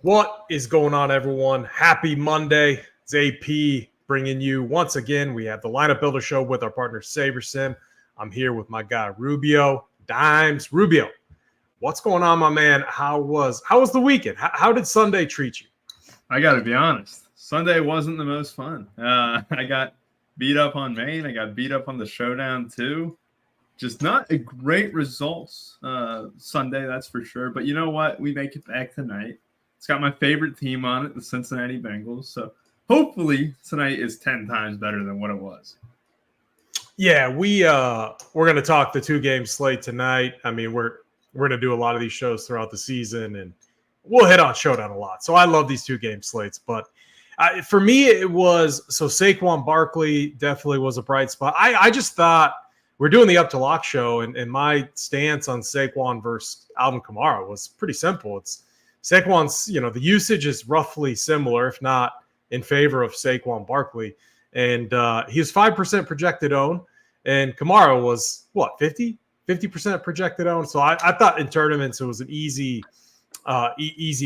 What is going on, everyone? Happy Monday. It's AP bringing you once again. We have the Lineup Builder Show with our partner SaberSim. I'm here with my guy Rubio Dimes. Rubio, what's going on, my man? How was the weekend? How did Sunday treat you? I got to be honest. Sunday wasn't the most fun. I got beat up on Maine. I got beat up on the Showdown too. Just not a great results Sunday, that's for sure. But you know what? We make it back tonight. It's got my favorite team on it, the Cincinnati Bengals. So hopefully tonight is 10 times better than what it was. Yeah, we're going to talk the 2-game slate tonight. I mean, we're going to do a lot of these shows throughout the season, and we'll hit on Showdown a lot. So I love these 2-game slates. But for me, it was – so Saquon Barkley definitely was a bright spot. I just thought we're doing the Up to Lock show, and my stance on Saquon versus Alvin Kamara was pretty simple. It's Saquon's, the usage is roughly similar, if not in favor of Saquon Barkley. And he was 5% projected own, and Kamara was, 50% projected own. So I thought in tournaments it was an easy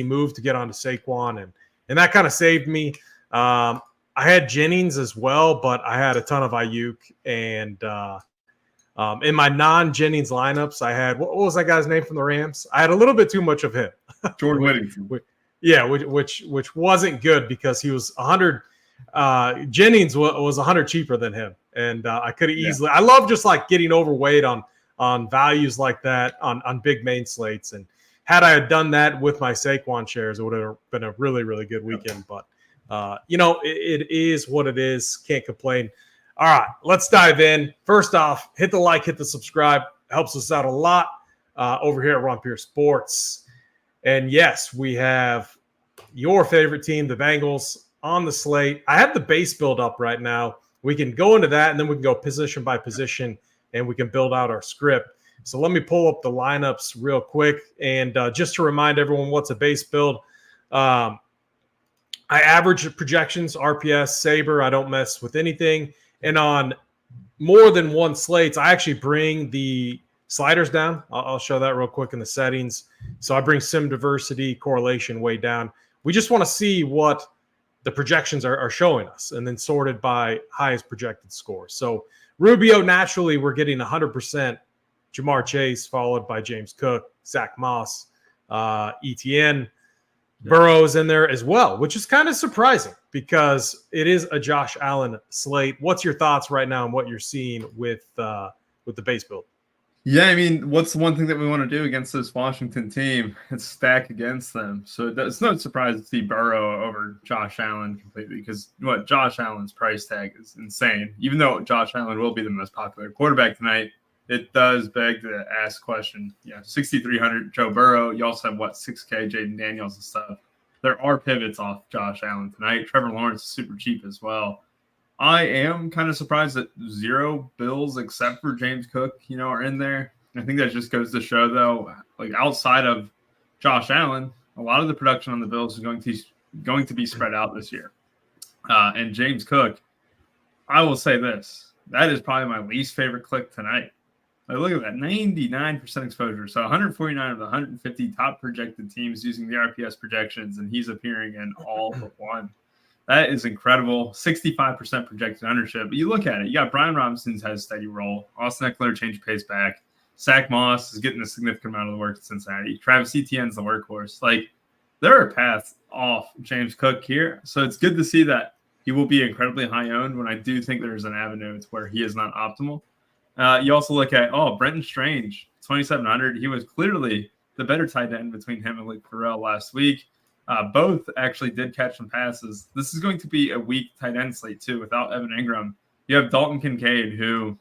move to get onto Saquon, and that kind of saved me. I had Jennings as well, but I had a ton of Ayuk, and in my non-Jennings lineups, I had what was that guy's name from the Rams? I had a little bit too much of him. Jordan Whittington. Yeah, which wasn't good because he was 100. Jennings was 100 cheaper than him, and I could have easily. I love just like getting overweight on values like that on big main slates. And had I done that with my Saquon shares, it would have been a really, really good weekend. But it is what it is. Can't complain. All right, let's dive in. First off, hit the like, hit the subscribe. Helps us out a lot over here at Ron Pierce Sports. And yes, we have your favorite team, the Bengals, on the slate. I have the base build up right now. We can go into that, and then we can go position by position, and we can build out our script. So let me pull up the lineups real quick. And just to remind everyone what's a base build, I average projections, RPS, Saber. I don't mess with anything. And on more than one slates, I actually bring the sliders down. I'll show that real quick in the settings. So I bring sim diversity, correlation way down. We just want to see what the projections are showing us, and then sorted by highest projected score. So Rubio, naturally, we're getting 100% Jamar Chase, followed by James Cook, Zach Moss, ETN. Burrow's in there as well, which is kind of surprising because it is a Josh Allen slate. What's your thoughts right now on what you're seeing with the base build? Yeah, I mean, what's the one thing that we want to do against this Washington team? It's stack against them. So it's no surprise to see Burrow over Josh Allen completely because Josh Allen's price tag is insane. Even though Josh Allen will be the most popular quarterback tonight, it does beg to ask the question. Yeah, 6,300 Joe Burrow. You also have, $6K Jaden Daniels and stuff. There are pivots off Josh Allen tonight. Trevor Lawrence is super cheap as well. I am kind of surprised that 0 Bills except for James Cook, are in there. I think that just goes to show, though, like outside of Josh Allen, a lot of the production on the Bills is going to be spread out this year. And James Cook, I will say this, that is probably my least favorite click tonight. Like, look at that, 99% exposure. So 149 of the 150 top projected teams using the RPS projections, and he's appearing in all but one. That is incredible. 65% projected ownership. But you look at it, you got Brian Robinson has a steady role. Austin Eckler changed pace back. Zach Moss is getting a significant amount of the work at Cincinnati. Travis Etienne's the workhorse. Like, there are paths off James Cook here. So it's good to see that he will be incredibly high owned when I do think there's an avenue to where he is not optimal. You also look at, Brenton Strange, 2,700. He was clearly the better tight end between him and Luke Farrell last week. Both actually did catch some passes. This is going to be a weak tight end slate, too, without Evan Ingram. You have Dalton Kincaid, who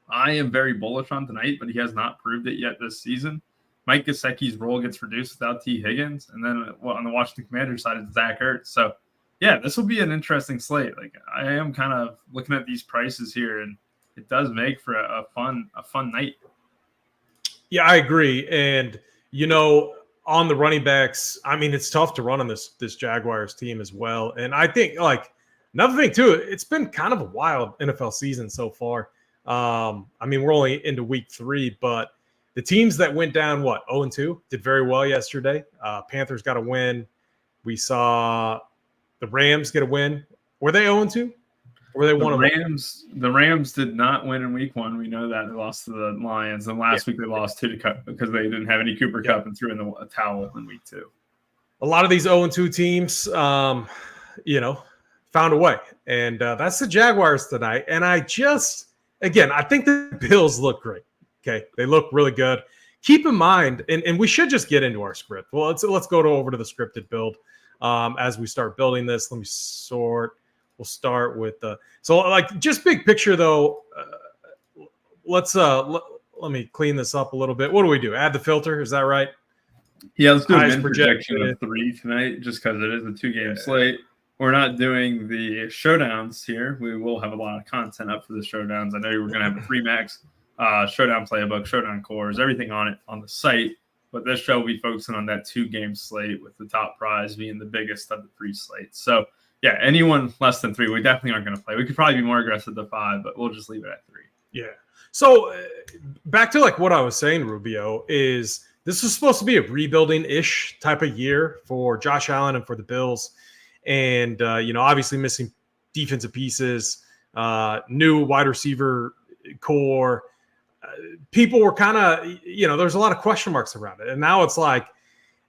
I am very bullish on tonight, but he has not proved it yet this season. Mike Gesicki's role gets reduced without T. Higgins. And then on the Washington Commanders side, it's Zach Ertz. So, yeah, this will be an interesting slate. Like, I am kind of looking at these prices here, and it does make for a fun night. Yeah, I agree. And, on the running backs, I mean, it's tough to run on this Jaguars team as well. And I think, another thing, too, it's been kind of a wild NFL season so far. I mean, we're only into week 3, but the teams that went down, 0-2, did very well yesterday. Panthers got a win. We saw the Rams get a win. Were they 0-2? Or were they 1-1? The Rams did not win in week 1. We know that. They lost to the Lions. And last week they lost 2 to Cup because they didn't have any Cooper Kupp and threw in the towel in week 2. A lot of these 0-2 teams, found a way. And that's the Jaguars tonight. And I think the Bills look great. Okay. They look really good. Keep in mind, and we should just get into our script. Well, let's go over to the scripted build as we start building this. Let me sort. We'll start with just big picture though. Let me clean this up a little bit. What do we do? Add the filter. Is that right? Yeah, let's do a win projection of 3 tonight, just because it is a 2-game slate. We're not doing the showdowns here. We will have a lot of content up for the showdowns. I know we're going to have a 3 max showdown playbook, showdown cores, everything on it on the site. But this show will be focusing on that 2-game slate with the top prize being the biggest of the 3 slates. So, yeah, anyone less than 3, we definitely aren't going to play. We could probably be more aggressive to 5, but we'll just leave it at 3. Yeah. So back to what I was saying, Rubio, is this is supposed to be a rebuilding-ish type of year for Josh Allen and for the Bills. And, obviously missing defensive pieces, new wide receiver core. People were kind of, there's a lot of question marks around it. And now it's like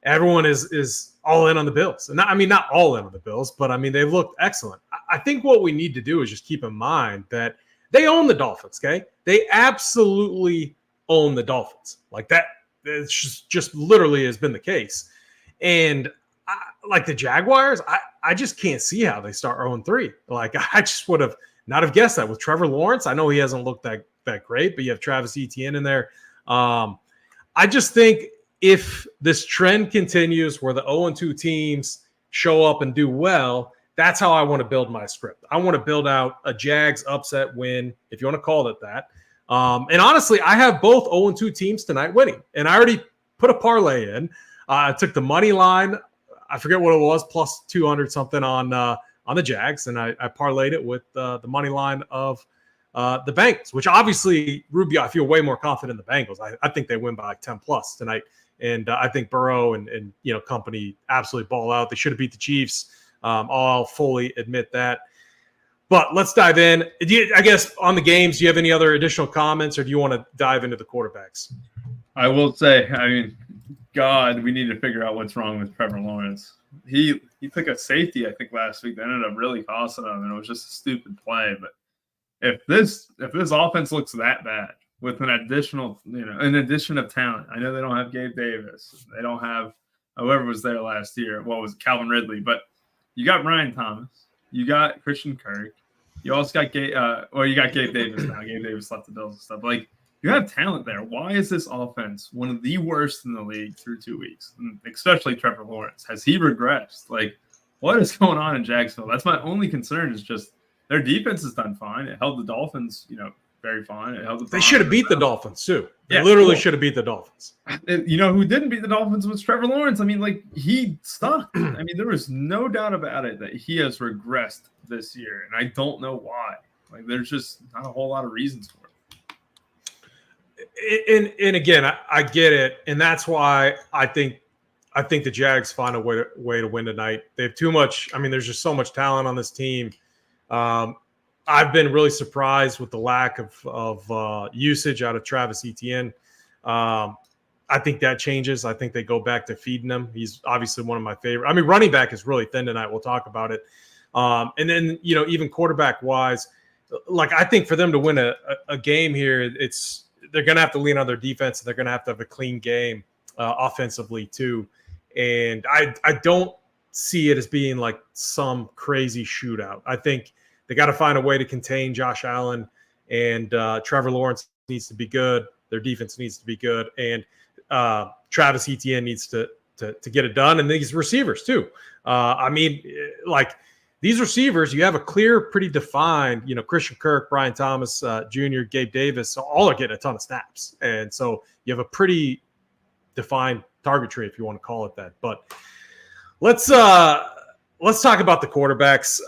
everyone is all in on the Bills. And not all in on the Bills, but they've looked excellent. I think what we need to do is just keep in mind that they own the Dolphins, okay? They absolutely own the Dolphins. Like that, it's just literally has been the case. And like the Jaguars, I just can't see how they start 0-3. Like I just would have not have guessed that with Trevor Lawrence. I know he hasn't looked that great, but you have Travis Etienne in there. I just think if this trend continues where the 0-2 teams show up and do well, that's how I want to build my script. I want to build out a Jags upset win, if you want to call it that. And honestly, I have both 0-2 teams tonight winning. And I already put a parlay in. I took the money line. I forget what it was, plus 200 something on the Jags. And I parlayed it with the money line of the Bengals, which obviously, Rubio, I feel way more confident in the Bengals. I think they win by like 10 plus tonight. And I think Burrow and company absolutely ball out. They should have beat the Chiefs. I'll fully admit that. But let's dive in. I guess on the games, do you have any other additional comments, or do you want to dive into the quarterbacks? I will say, God, we need to figure out what's wrong with Trevor Lawrence. He took a safety, I think, last week that ended up really costing him, and it was just a stupid play. But if this offense looks that bad with an addition of talent, I know they don't have Gabe Davis, they don't have whoever was there last year. What was it, Calvin Ridley? But you got Ryan Thomas, you got Christian Kirk, you also got you got Gabe Davis now. Gabe Davis left the Bills and stuff. Like, you have talent there. Why is this offense one of the worst in the league through 2 weeks? And especially Trevor Lawrence. Has he regressed? Like, what is going on in Jacksonville? That's my only concern, is just their defense has done fine. It held the Dolphins, very fine. It held they should have beat the Dolphins too. They literally should have beat the Dolphins. Who didn't beat the Dolphins was Trevor Lawrence. He stunk. There was no doubt about it that he has regressed this year, and I don't know why. Like, there's just not a whole lot of reasons for it. And again, I get it, and that's why I think the Jags find a way to win tonight. They have too much. There's just so much talent on this team. I've been really surprised with the lack of usage out of Travis Etienne. I think that changes. I think they go back to feeding him. He's obviously one of my favorite. Running back is really thin tonight. We'll talk about it. And then, even quarterback wise, like, I think for them to win a game here, they're going to have to lean on their defense. And they're going to have a clean game offensively too. And I don't see it as being like some crazy shootout. I think they got to find a way to contain Josh Allen, and Trevor Lawrence needs to be good. Their defense needs to be good. And Travis Etienne needs to get it done. And these receivers too. These receivers, you have a clear, pretty defined, Christian Kirk, Brian Thomas Jr., Gabe Davis, so all are getting a ton of snaps. And so you have a pretty defined target tree, if you want to call it that. But let's talk about the quarterbacks.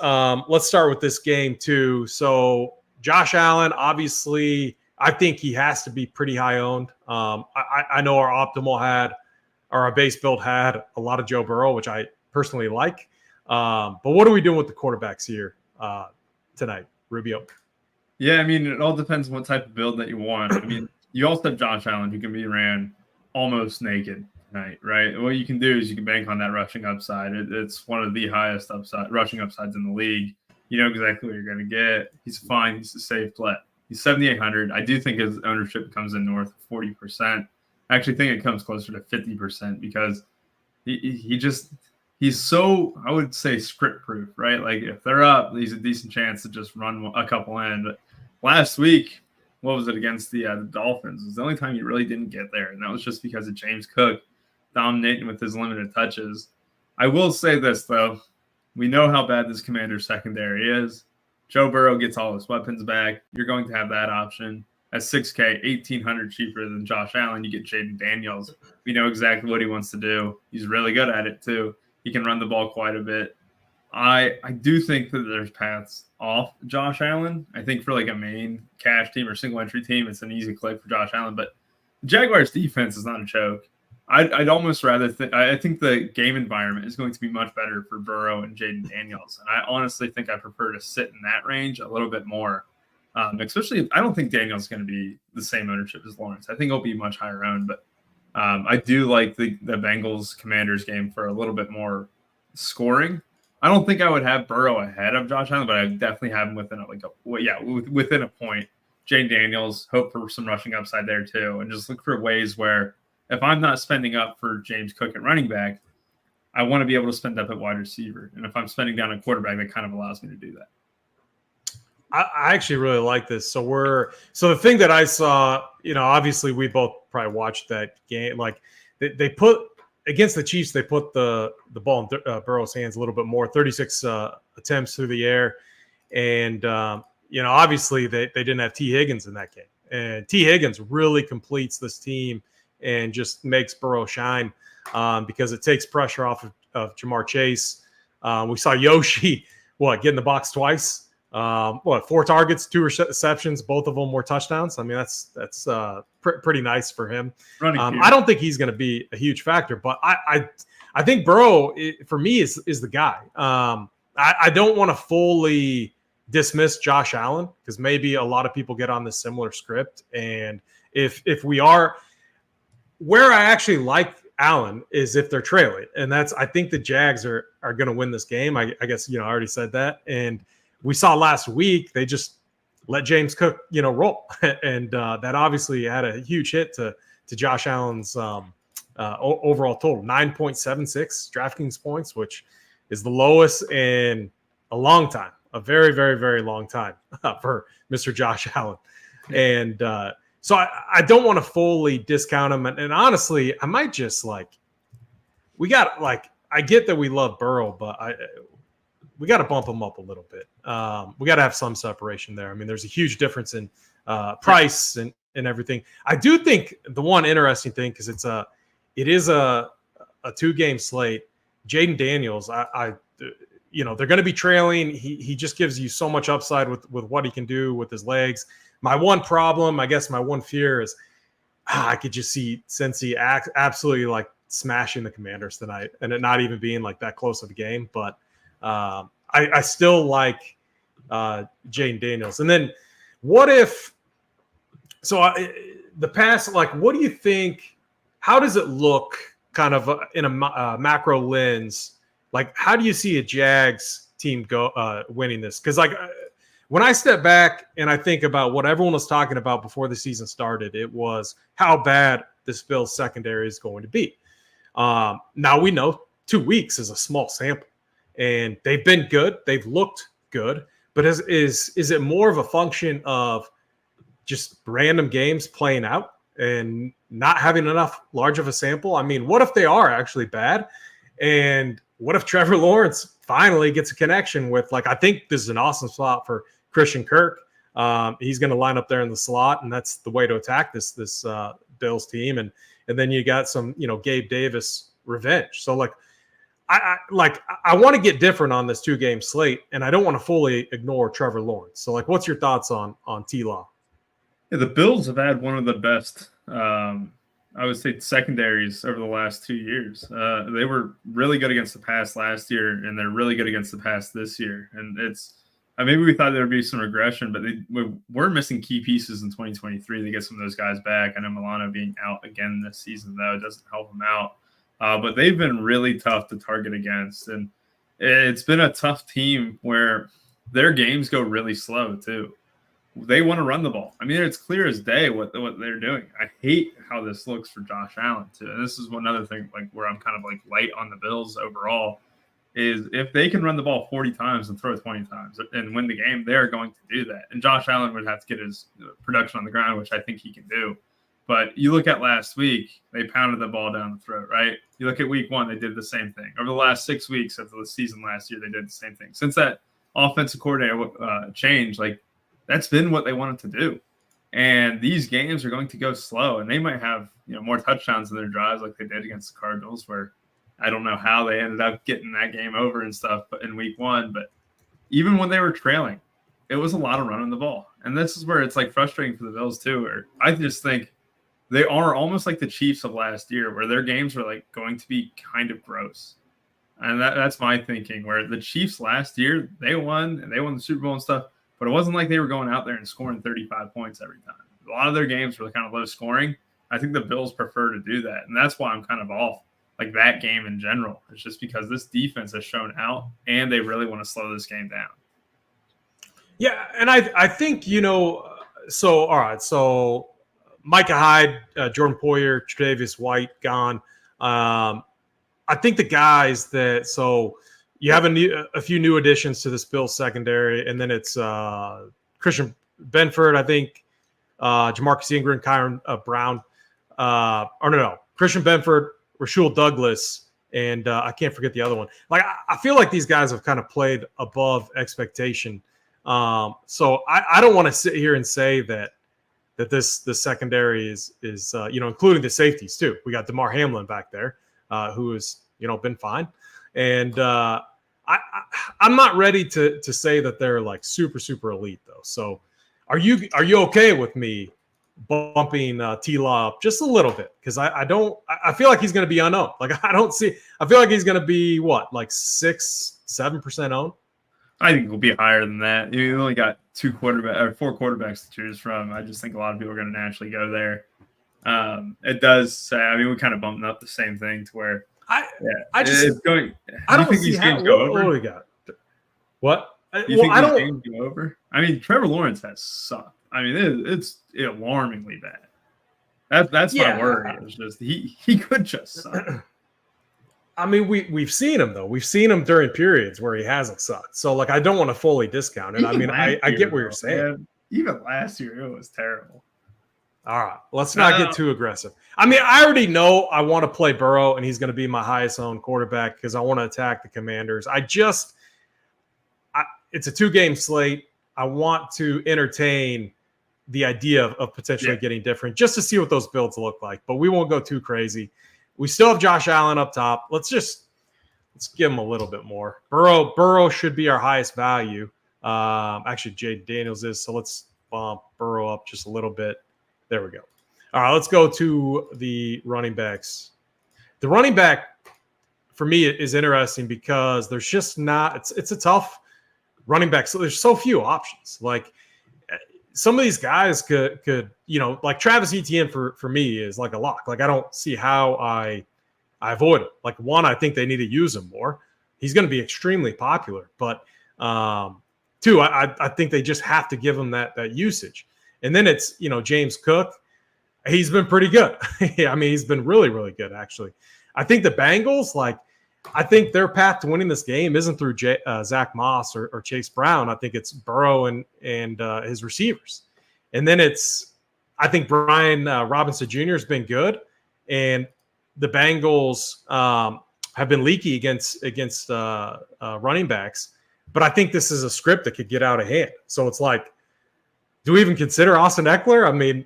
Let's start with this game too. So Josh Allen, obviously, I think he has to be pretty high owned. I know our optimal our base build had a lot of Joe Burrow, which I personally like. But what are we doing with the quarterbacks here tonight, Rubio? Yeah, I mean, it all depends on what type of build that you want. I mean, you also have Josh Allen, who can be ran almost naked tonight, right? What you can do is you can bank on that rushing upside. It's one of the highest rushing upsides in the league. You know exactly what you're going to get. He's fine. He's a safe play. He's 7,800. I do think his ownership comes in north of 40%. I actually think it comes closer to 50% because he's so, I would say, script proof, right? Like if they're up, he's a decent chance to just run a couple in. But last week, what was it against the Dolphins? It was the only time he really didn't get there, and that was just because of James Cook dominating with his limited touches. I will say this, though. We know how bad this Commander secondary is. Joe Burrow gets all his weapons back. You're going to have that option. At 6K, 1,800 cheaper than Josh Allen, you get Jaden Daniels. We know exactly what he wants to do. He's really good at it, too. He can run the ball quite a bit. I do think that there's paths off Josh Allen. I think for like a main cash team or single entry team, it's an easy click for Josh Allen. But the Jaguars defense is not a choke. I'd almost rather I think the game environment is going to be much better for Burrow and Jaden Daniels. And I honestly think I prefer to sit in that range a little bit more. Especially if I don't think Daniels is going to be the same ownership as Lawrence. I think he'll be much higher owned. But I do like the Bengals Commanders game for a little bit more scoring. I don't think I would have Burrow ahead of Josh Allen, but I definitely have him within within a point. Jane Daniels, hope for some rushing upside there too, and just look for ways where if I'm not spending up for James Cook at running back, I want to be able to spend up at wide receiver. And if I'm spending down a quarterback, that kind of allows me to do that. I actually really like this. So the thing that I saw, obviously we both probably watched that game. Like they put against the Chiefs, they put the ball in Burrow's hands a little bit more, 36 attempts through the air. And, obviously they didn't have T. Higgins in that game. And T. Higgins really completes this team and just makes Burrow shine because it takes pressure off of Jamar Chase. We saw Yoshi, get in the box twice. 4 targets, 2 receptions, both of them were touchdowns. I mean, that's pretty nice for him. I don't think he's going to be a huge factor, but I think Burrow for me is the guy. I don't want to fully dismiss Josh Allen because maybe a lot of people get on this similar script, and if we are where I actually like Allen is if they're trailing, and I think the Jags are going to win this game. I guess I already said that, and we saw last week they just let James Cook, roll, and that obviously had a huge hit to Josh Allen's overall total, 9.76 DraftKings points, which is the lowest in a long time, a very, very, very long time for Mr. Josh Allen, and so I don't want to fully discount him, and honestly, I might just I get that we love Burrow, but we got to bump him up a little bit. We got to have some separation there. I mean, there's a huge difference in price and everything. I do think the one interesting thing, because it is a 2-game slate. Jaden Daniels, they're going to be trailing. He just gives you so much upside with what he can do with his legs. My one problem, I guess, my one fear is I could just see Cincy absolutely smashing the Commanders tonight, and it not even being that close of a game, but. I still like Jaden Daniels. And then what if – the pass, what do you think – how does it look kind of in a macro lens? How do you see a Jags team go winning this? Because, when I step back and I think about what everyone was talking about before the season started, it was how bad this Bills secondary is going to be. Now we know 2 weeks is a small sample. And they've been good. They've looked good. But is it more of a function of just random games playing out and not having enough large of a sample? I mean, what if they are actually bad? And what if Trevor Lawrence finally gets a connection with, I think this is an awesome slot for Christian Kirk. He's going to line up there in the slot, and that's the way to attack this Bills team. And then you got some, Gabe Davis revenge. So, I want to get different on this 2-game slate, and I don't want to fully ignore Trevor Lawrence. So, what's your thoughts on T-Law? Yeah, the Bills have had one of the best I would say secondaries over the last 2 years. They were really good against the pass last year, and they're really good against the pass this year. And maybe we thought there would be some regression, but we're missing key pieces in 2023 to get some of those guys back. I know Milano being out again this season, though, it doesn't help them out. But they've been really tough to target against. And it's been a tough team where their games go really slow, too. They want to run the ball. I mean, it's clear as day what they're doing. I hate how this looks for Josh Allen, too. And this is one other thing, like, where I'm kind of like light on the Bills overall, is if they can run the ball 40 times and throw 20 times and win the game, they're going to do that. And Josh Allen would have to get his production on the ground, which I think he can do. But you look at last week, they pounded the ball down the throat, right? You look at week 1, they did the same thing. Over the last 6 weeks of the season last year, they did the same thing. Since that offensive coordinator change, like, that's been what they wanted to do. And these games are going to go slow, and they might have, more touchdowns in their drives like they did against the Cardinals, where I don't know how they ended up getting that game over and stuff, but in week 1, but even when they were trailing, it was a lot of running the ball. And this is where it's like frustrating for the Bills too, where I just think they are almost like the Chiefs of last year, where their games were like going to be kind of gross. And that's my thinking, where the Chiefs last year, they won and they won the Super Bowl and stuff. But it wasn't like they were going out there and scoring 35 points every time. A lot of their games were kind of low scoring. I think the Bills prefer to do that. And that's why I'm kind of off like that game in general. It's just because this defense has shown out and they really want to slow this game down. Yeah, and I think, so, all right, so Micah Hyde, Jordan Poyer, Tre'Davious White gone. I think the guys so – you have a few new additions to this Bills secondary, and then it's Christian Benford, I think, Jamarcus Ingram, Kyron Brown. Christian Benford, Rasul Douglas, and I can't forget the other one. Like, I feel like these guys have kind of played above expectation. So I don't want to sit here and say that this secondary is including the safeties too. We got DeMar Hamlin back there, who has been fine. And I'm not ready to say that they're like super, super elite though. So are you okay with me bumping T-Law up just a little bit? Because I feel like he's going to be unowned. Like I feel like he's going to be what, like 6-7% owned? I think it'll be higher than that. You only got 4 quarterbacks to choose from. I just think a lot of people are going to naturally go there. It does say, I mean, we kind of bumped up the same thing to where I don't see how. What do we got? What? You think these games go over? I mean, Trevor Lawrence has sucked. I mean, it's alarmingly bad. That's my worry. It's just he could just suck. I mean, we've seen him though. We've seen him during periods where he hasn't sucked. So like, I don't want to fully discount it. I mean, I get what you're saying. Man, even last year, it was terrible. All right, let's not get too aggressive. I mean, I already know I want to play Burrow, and he's going to be my highest owned quarterback because I want to attack the Commanders. It's a 2-game slate. I want to entertain the idea of potentially getting different just to see what those builds look like. But we won't go too crazy. We still have Josh Allen up top. Let's give him a little bit more. Burrow should be our highest value. Actually, Jay Daniels is. So let's bump Burrow up just a little bit. There we go. All right, let's go to the running backs. The running back, for me, is interesting because there's just not – it's a tough running back. So there's so few options. Like, some of these guys could like Travis Etienne for me is like a lock. Like, I don't see how I avoid him. Like, one, I think they need to use him more. He's going to be extremely popular. But two, I think they just have to give him that usage. And then it's, James Cook. He's been pretty good. I mean, he's been really, really good, actually. I think the Bengals, I think their path to winning this game isn't through Zach Moss or Chase Brown. I think it's Burrow and his receivers. And then I think Brian Robinson Jr. has been good. And the Bengals have been leaky against running backs. But I think this is a script that could get out of hand. So it's like, do we even consider Austin Eckler? I mean,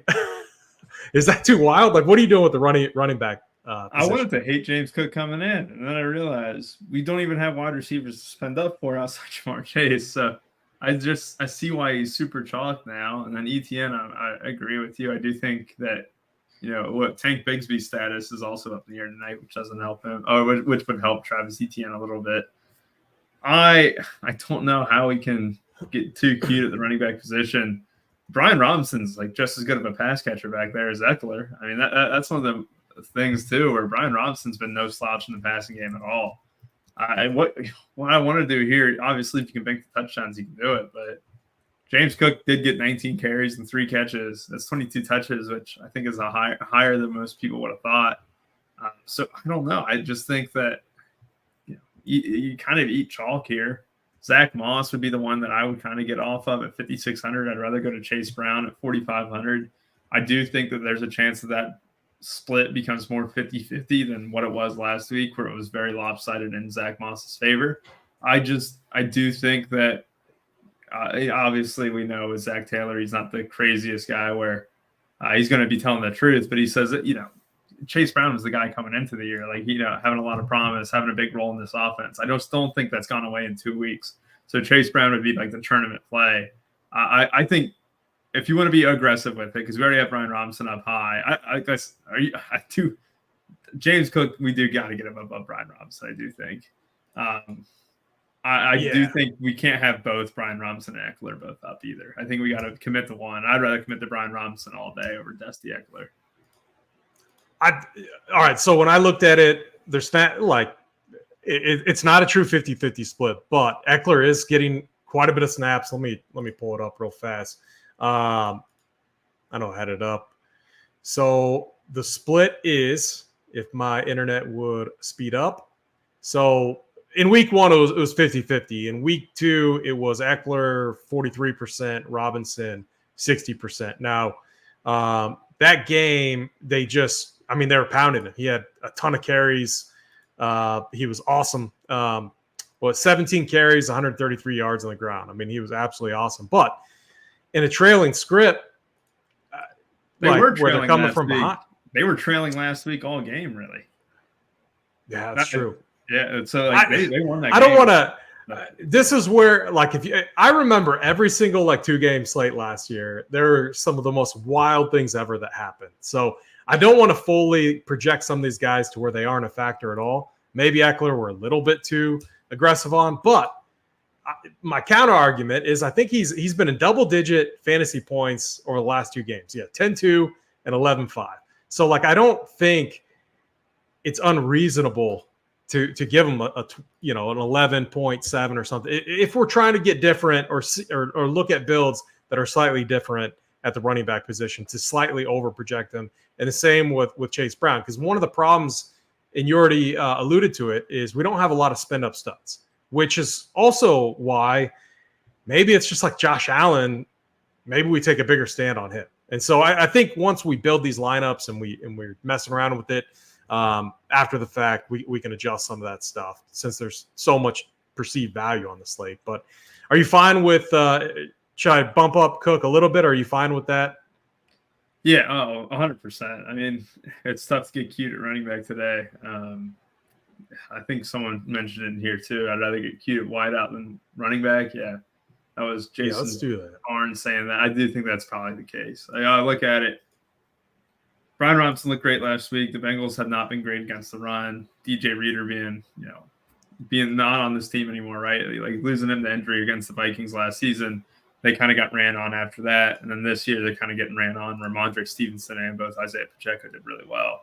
is that too wild? Like, what are you doing with the running back? I wanted to hate James Cook coming in, and then I realized we don't even have wide receivers to spend up for outside Jamar Chase. So I see why he's super chalked now. And then Etienne, I agree with you. I do think that what Tank Bigsby's status is also up in the air tonight, which doesn't help him. Oh, which would help Travis Etienne a little bit. I don't know how we can get too cute at the running back position. Brian Robinson's like just as good of a pass catcher back there as Eckler. I mean, that's one of the things too, where Brian Robinson's been no slouch in the passing game at all. What I want to do here, obviously, if you can bank the touchdowns, you can do it. But James Cook did get 19 carries and 3 catches. That's 22 touches, which I think is higher than most people would have thought. So I don't know. I just think that you kind of eat chalk here. Zach Moss would be the one that I would kind of get off of at 5,600. I'd rather go to Chase Brown at 4,500. I do think that there's a chance that split becomes more 50-50 than what it was last week, where it was very lopsided in Zach Moss's favor. I do think that obviously we know with Zach Taylor, he's not the craziest guy where he's going to be telling the truth, but he says that, Chase Brown was the guy coming into the year, like, having a lot of promise, having a big role in this offense. I just don't think that's gone away in 2 weeks. So Chase Brown would be like the tournament play. I think if you want to be aggressive with it, because we already have Brian Robinson up high, I guess James Cook, we do got to get him above Brian Robinson, I do think. I do think we can't have both Brian Robinson and Eckler both up either. I think we got to commit to one. I'd rather commit to Brian Robinson all day over Dusty Eckler. All right. So when I looked at it, there's not like it's not a true 50-50 split, but Eckler is getting quite a bit of snaps. Let me pull it up real fast. I don't have it up. So the split is, if my internet would speed up. So in week 1, it was 50-50. In week 2, it was Eckler 43%, Robinson 60%. Now that game, they were pounding him. He had a ton of carries. He was awesome. 17 carries, 133 yards on the ground. I mean, he was absolutely awesome. But in a trailing script, where they're coming from behind. They were trailing last week all game, really. Yeah, that's true. Yeah, so they won that game. I don't want to. This is where, I remember every single 2-game slate last year. There were some of the most wild things ever that happened. So I don't want to fully project some of these guys to where they aren't a factor at all. Maybe Eckler we're a little bit too aggressive on, but my counter argument is I think he's been in double-digit fantasy points over the last 2 games. Yeah, 10-2 and 11-5. So I don't think it's unreasonable to give him an 11.7 or something. If we're trying to get different or look at builds that are slightly different at the running back position to slightly over project them. And the same with Chase Brown, because one of the problems, and you already alluded to it, is we don't have a lot of spend up studs, which is also why maybe it's just like Josh Allen. Maybe we take a bigger stand on him. And so I think once we build these lineups and we're messing around with it, after the fact, we can adjust some of that stuff since there's so much perceived value on the slate. But are you fine with should I bump up Cook a little bit? Are you fine with that? Yeah, 100%. I mean, it's tough to get cute at running back today. I think someone mentioned it in here too. I'd rather get cute at wideout than running back. Yeah, that was Jason Barnes saying that. I do think that's probably the case. I look at it. Brian Robinson looked great last week. The Bengals have not been great against the run. DJ Reader being not on this team anymore, right? Like losing him to injury against the Vikings last season. They kind of got ran on after that. And then this year they're kind of getting ran on. Ramondre Stevenson and both Isaiah Pacheco did really well.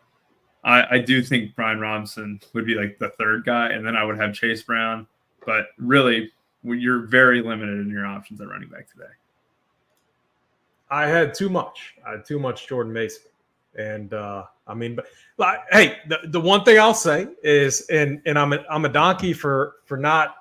I do think Brian Robinson would be like the third guy, and then I would have Chase Brown. But really, you're very limited in your options at running back today. I had too much. Jordan Mason. And hey, the one thing I'll say is, and I'm a donkey for not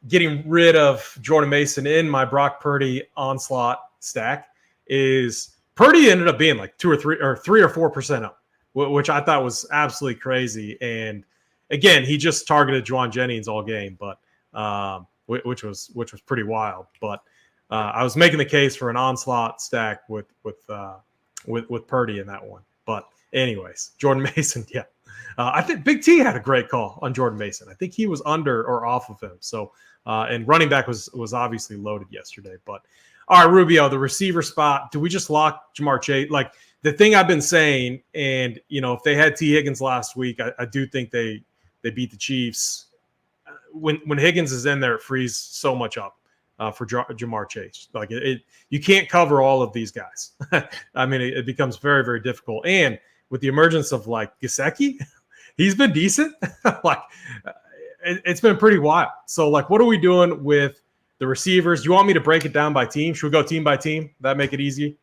getting rid of Jordan Mason in my Brock Purdy onslaught stack, is Purdy ended up being like 3 or 4% up, which I thought was absolutely crazy. And again, he just targeted Juwan Jennings all game, but which was pretty wild. But I was making the case for an onslaught stack with Purdy in that one. But anyways, Jordan Mason, yeah. I think Big T had a great call on Jordan Mason. I think he was under or off of him. So, and running back was obviously loaded yesterday. But all right, Rubio, the receiver spot. Do we just lock Jamar Chase? Like, the thing I've been saying, and if they had T. Higgins last week, I do think they beat the Chiefs. When Higgins is in there, it frees so much up for Jamar Chase. Like you can't cover all of these guys. I mean, it becomes very, very difficult. And with the emergence of like Gesicki, he's been decent. Like it's been pretty wild. So like, what are we doing with the receivers? Do you want me to break it down by team? Should we go team by team? That make it easy?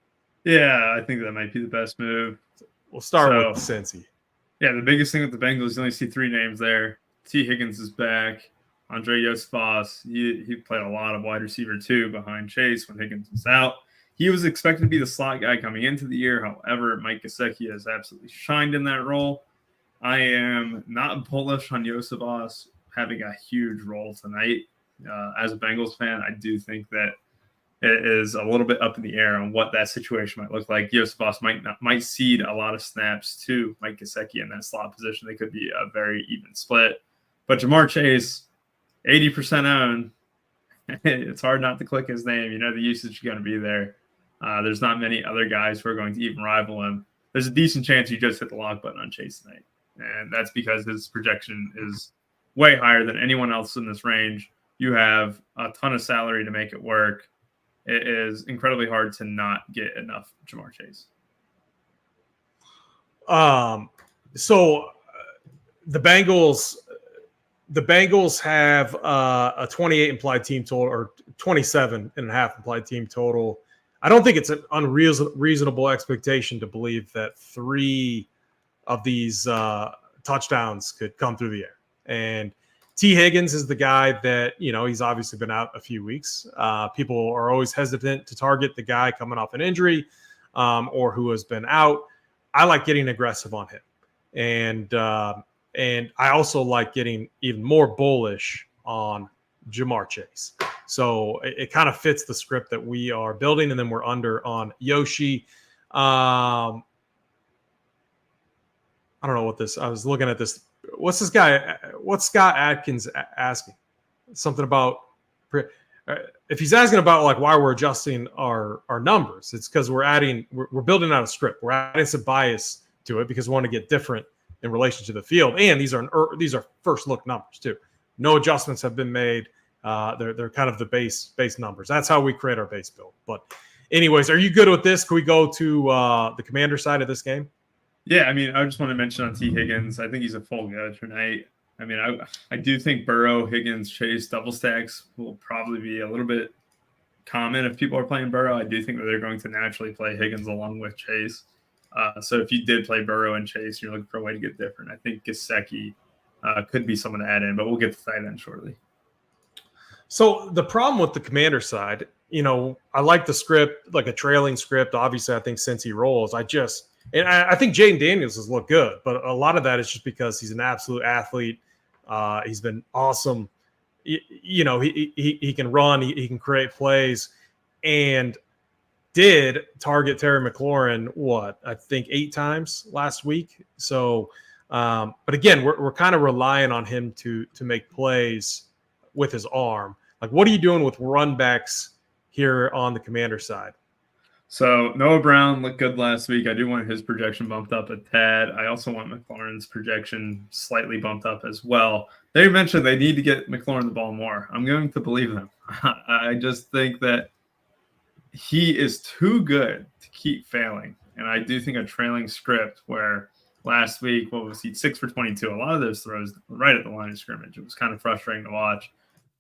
Yeah, I think that might be the best move. We'll start with Cincy. Yeah, the biggest thing with the Bengals, you only see 3 names there. T. Higgins is back. Andre Joseph, he played a lot of wide receiver too behind Chase when Higgins was out. He was expected to be the slot guy coming into the year. However, Mike Gesicki has absolutely shined in that role. I am not bullish on Joseph having a huge role tonight. As a Bengals fan, I do think that it is a little bit up in the air on what that situation might look like. Joseph might cede a lot of snaps to Mike Gesicki in that slot position. They could be a very even split. But Jamar Chase, 80% owned. It's hard not to click his name. The usage is going to be there. There's not many other guys who are going to even rival him. There's a decent chance you just hit the lock button on Chase tonight. And that's because his projection is way higher than anyone else in this range. You have a ton of salary to make it work. It is incredibly hard to not get enough Jamar Chase. So the Bengals have a 28 implied team total, or 27.5 implied team total. I don't think it's an unreasonable expectation to believe that 3 of these touchdowns could come through the air. And T. Higgins is the guy that, he's obviously been out a few weeks. People are always hesitant to target the guy coming off an injury or who has been out. I like getting aggressive on him. And I also like getting even more bullish on Jamar Chase. So it kind of fits the script that we are building, and then we're under on Yoshi. I don't know what this – I was looking at this. What's this guy – what's Scott Adkins asking? Something about if he's asking about like why we're adjusting our numbers, it's because we're building out a script. We're adding some bias to it because we want to get different in relation to the field. And these are first look numbers too. No adjustments have been made. They're kind of the base numbers. That's how we create our base build. But anyways, are you good with this? Can we go to the Commander side of this game? Yeah, I mean, I just want to mention on T. Higgins, I think he's a full go tonight. I mean, I do think Burrow, Higgins, Chase double stacks will probably be a little bit common if people are playing Burrow. I do think that they're going to naturally play Higgins along with Chase. So if you did play Burrow and Chase, you're looking for a way to get different. I think Gesicki could be someone to add in, but we'll get to tight end shortly. So the problem with the Commander side, I like the script, like a trailing script. Obviously, I think since he rolls, I think Jaden Daniels has looked good, but a lot of that is just because he's an absolute athlete. He's been awesome. He can run, he can create plays, and did target Terry McLaurin, I think 8 times last week. So, but again, we're kind of relying on him to make plays with his arm. Like, what are you doing with run backs here on the Commander side? So Noah Brown looked good last week. I do want his projection bumped up a tad. I also want McLaurin's projection slightly bumped up as well. They mentioned they need to get McLaurin the ball more. I'm going to believe them. I just think that he is too good to keep failing. And I do think a trailing script where last week, 6 for 22, a lot of those throws right at the line of scrimmage. It was kind of frustrating to watch.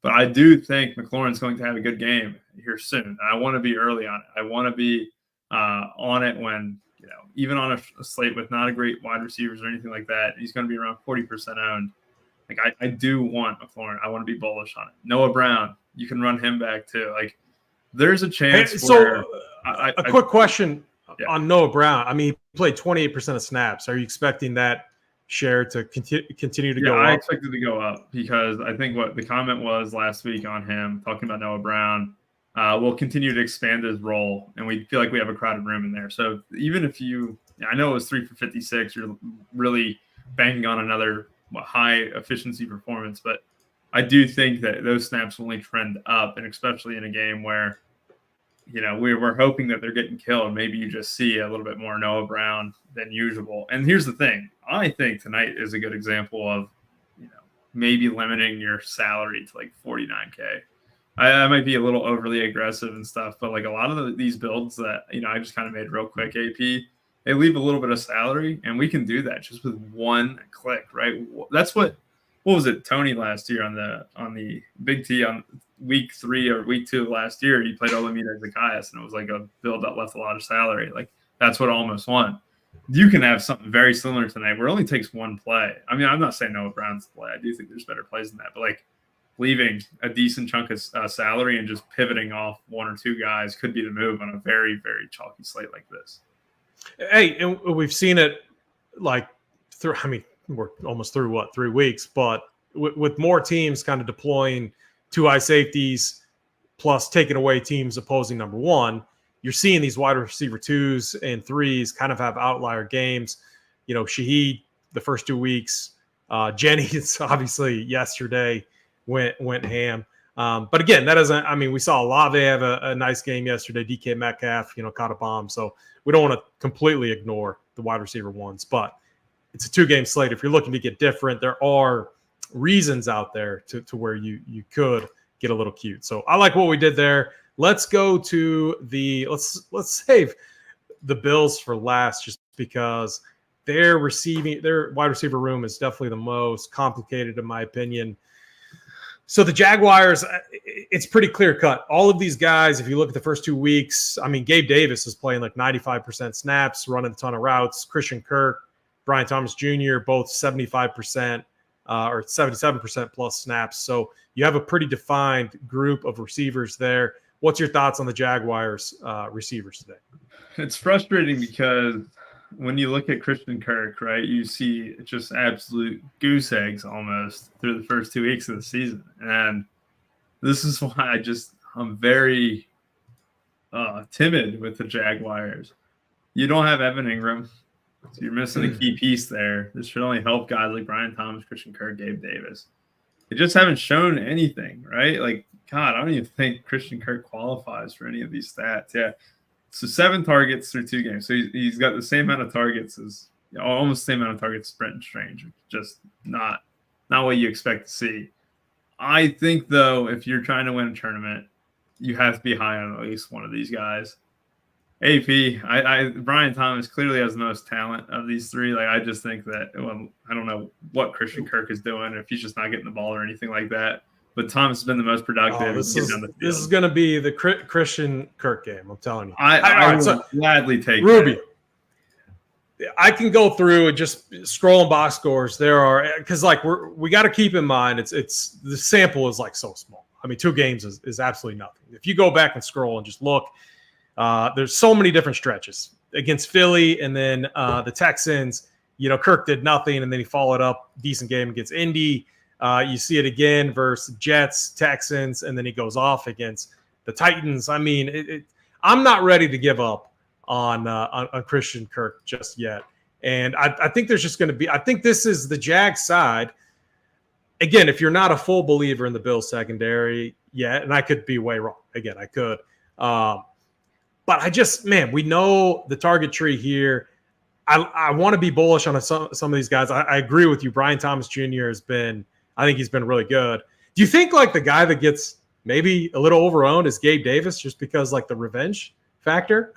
But I do think McLaurin's going to have a good game here soon. I want to be early on it. I want to be on it when, even on a slate with not a great wide receivers or anything like that, he's going to be around 40% owned. Like, I do want McLaurin. I want to be bullish on it. Noah Brown, you can run him back too. Like, there's a chance. A quick question on Noah Brown. I mean, he played 28% of snaps. Are you expecting that share to continue to go up? I expect it to go up because I think what the comment was last week on him talking about Noah Brown will continue to expand his role, and we feel like we have a crowded room in there. So even if I know it was 3 for 56, you're really banking on another high efficiency performance, but I do think that those snaps will only trend up, and especially in a game where we're hoping that they're getting killed. Maybe you just see a little bit more Noah Brown than usual. And here's the thing. I think tonight is a good example of, maybe limiting your salary to like 49K. I might be a little overly aggressive and stuff, but like a lot of these builds that, I just kind of made real quick AP, they leave a little bit of salary, and we can do that just with one click, right? That's what was it, Tony last year on the Big T on week 3 or week 2 of last year, he played Olamide Zacchaeus, and it was like a build that left a lot of salary. Like that's what almost won. You can have something very similar tonight where it only takes one play. I mean, I'm not saying Noah Brown's play. I do think there's better plays than that, but like leaving a decent chunk of salary and just pivoting off 1 or 2 guys could be the move on a very, very chalky slate like this. Hey, and we've seen it like through, we're almost through 3 weeks, but with more teams kind of deploying 2 high safeties plus taking away teams opposing number 1, you're seeing these wide receiver 2s and 3s kind of have outlier games. Shaheed the first 2 weeks, Jennings obviously yesterday went ham. But again, that doesn't, we saw Olave have a nice game yesterday. DK Metcalf, caught a bomb. So we don't want to completely ignore the wide receiver ones, but it's a 2-game slate. If you're looking to get different, there are reasons out there to where you could get a little cute. So I like what we did there. Let's go to let's save the Bills for last, just because their wide receiver room is definitely the most complicated in my opinion. So the Jaguars, it's pretty clear cut. All of these guys, if you look at the first 2 weeks, Gabe Davis is playing like 95% snaps, running a ton of routes. Christian Kirk, Brian Thomas Jr., both 75% or 77% plus snaps. So you have a pretty defined group of receivers there. What's your thoughts on the Jaguars receivers today? It's frustrating because when you look at Christian Kirk, right, you see just absolute goose eggs almost through the first 2 weeks of the season. And this is why I'm very timid with the Jaguars. You don't have Evan Ingram, so you're missing a key piece there. This should only help guys like Brian Thomas, Christian Kirk, Gabe Davis. They just haven't shown anything, right? Like, God, I don't even think Christian Kirk qualifies for any of these stats. Yeah. So 7 targets through 2 games. So he's got the same amount of targets as almost the same amount of targets as Brenton Strange. Just not what you expect to see. I think, though, if you're trying to win a tournament, you have to be high on at least one of these guys. AP, Brian Thomas clearly has the most talent of these 3. Like, I just think that, I don't know what Christian Kirk is doing, if he's just not getting the ball or anything like that. But Thomas has been the most productive. This is going to be the Christian Kirk game. I'm telling you. I would gladly take Rubio. I can go through and just scrolling box scores. There are, because like we got to keep in mind it's the sample is like so small. 2 games is absolutely nothing. If you go back and scroll and just look, there's so many different stretches against Philly, and then the Texans. Kirk did nothing, and then he followed up decent game against Indy. You see it again versus Jets, Texans, and then he goes off against the Titans. I'm not ready to give up on Christian Kirk just yet. And I think there's just going to be – I think this is the Jags side. Again, if you're not a full believer in the Bills secondary yet, and I could be way wrong. Again, I could. But we know the target tree here. I want to be bullish on some of these guys. I agree with you. Brian Thomas Jr. I think he's been really good. Do you think like the guy that gets maybe a little overowned is Gabe Davis, just because like the revenge factor?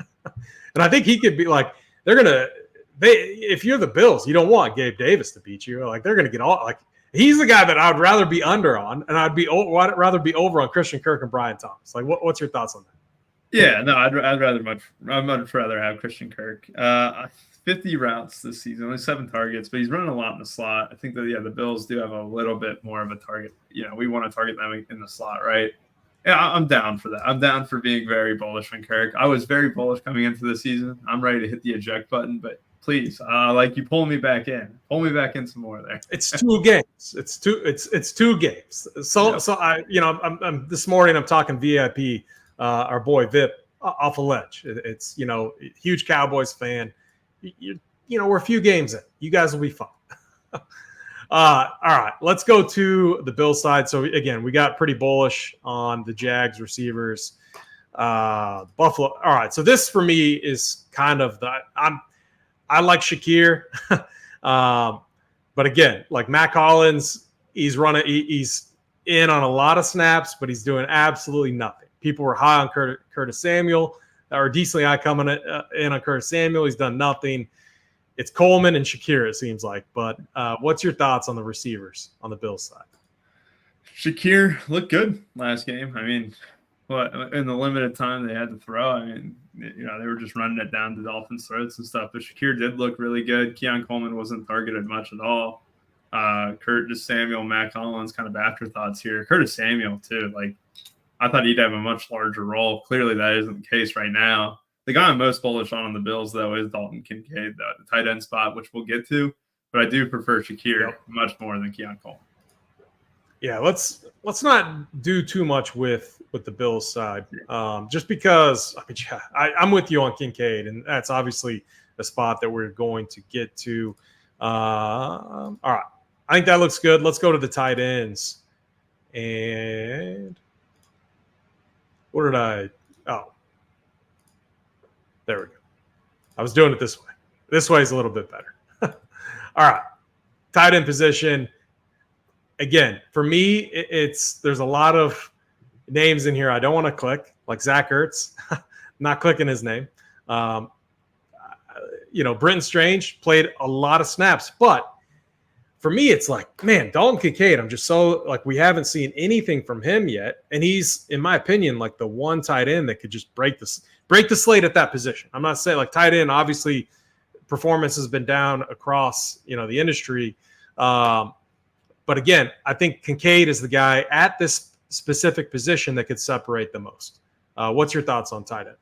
And I think he could be like, if you're the Bills, you don't want Gabe Davis to beat you. Like they're going to get all, like he's the guy that I'd rather be under on, and I'd rather be over on Christian Kirk and Brian Thomas. Like what's your thoughts on that? Yeah, no, I'd much rather have Christian Kirk. 50 routes this season, only 7 targets, but he's running a lot in the slot. I think that, the Bills do have a little bit more of a target. We want to target them in the slot, right? Yeah, I'm down for that. I'm down for being very bullish on Kirk. I was very bullish coming into the season. I'm ready to hit the eject button, but please, you pull me back in. Pull me back in some more there. It's 2 games. It's 2 games. So I'm this morning I'm talking VIP, our boy Vip off a ledge. It's huge Cowboys fan. We're a few games in. You guys will be fine. All right, let's go to the Bills side. So again, we got pretty bullish on the Jags receivers. Buffalo. All right, so this for me is kind of I like Shakir, but again, like Matt Collins, he's in on a lot of snaps, but he's doing absolutely nothing. People were high on Curtis Samuel, or decently high coming in on Curtis Samuel. He's done nothing. It's Coleman and Shakir, it seems like. But what's your thoughts on the receivers on the Bills side? Shakir looked good last game. I mean, in the limited time they had to throw, I mean, they were just running it down the Dolphins' throats and stuff. But Shakir did look really good. Keon Coleman wasn't targeted much at all. Curtis Samuel, Matt Collins, kind of afterthoughts here. Curtis Samuel too. Like, I thought he'd have a much larger role. Clearly, that isn't the case right now. The guy I'm most bullish on the Bills, though, is Dalton Kincaid, the tight end spot, which we'll get to. But I do prefer Shakir much more than Keon Coleman. Yeah, let's not do too much with the Bills side, just because I'm with you on Kincaid, and that's obviously a spot that we're going to get to. All right, I think that looks good. Let's go to the tight ends. And what did I? Oh, there we go. I was doing it this way. This way is a little bit better. All right, tight end position. Again, for me, there's a lot of names in here I don't want to click, like Zach Ertz. Not clicking his name. Brenton Strange played a lot of snaps, but for me, it's like, man, Dalton Kincaid, I'm just so, like, we haven't seen anything from him yet, and he's, in my opinion, like the one tight end that could just break the slate at that position. I'm not saying, like, tight end, obviously, performance has been down across, the industry. But again, I think Kincaid is the guy at this specific position that could separate the most. What's your thoughts on tight end?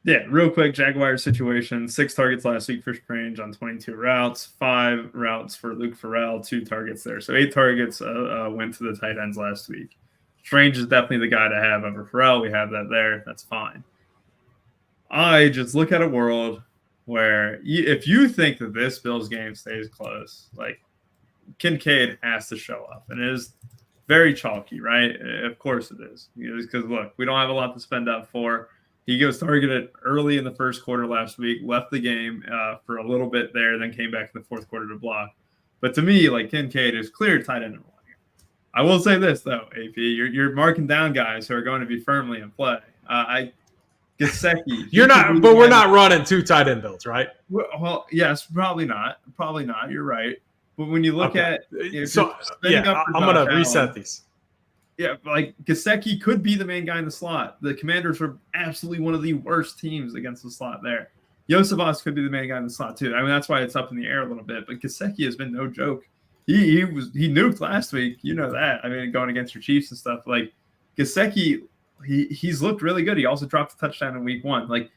Yeah, real quick, Jaguars situation. 6 targets last week for Strange on 22 routes, 5 routes for Luke Farrell, 2 targets there. So 8 targets went to the tight ends last week. Strange is definitely the guy to have over Farrell. We have that there. That's fine. I just look at a world where if you think that this Bills game stays close, like, Kincaid has to show up, and it is very chalky, right? Of course it is, because look, we don't have a lot to spend up for. He goes targeted early in the first quarter last week, left the game for a little bit there, then came back in the fourth quarter to block. But to me, like, Kincaid is clear tight end. I will say this though, AP, you're marking down guys who are going to be firmly in play. Gesicki. You're not, but we're not running 2 tight end builds, right? Well, yes, probably not. Probably not. You're right. But when you look at, I'm going to reset these. Yeah, like Gesicki could be the main guy in the slot. The Commanders are absolutely one of the worst teams against the slot there. Yosevas could be the main guy in the slot too. I mean, that's why it's up in the air a little bit. But Gesicki has been no joke. He nuked last week. You know that. I mean, going against your Chiefs and stuff. Like, Gesicki, he's looked really good. He also dropped a touchdown in week 1. Like,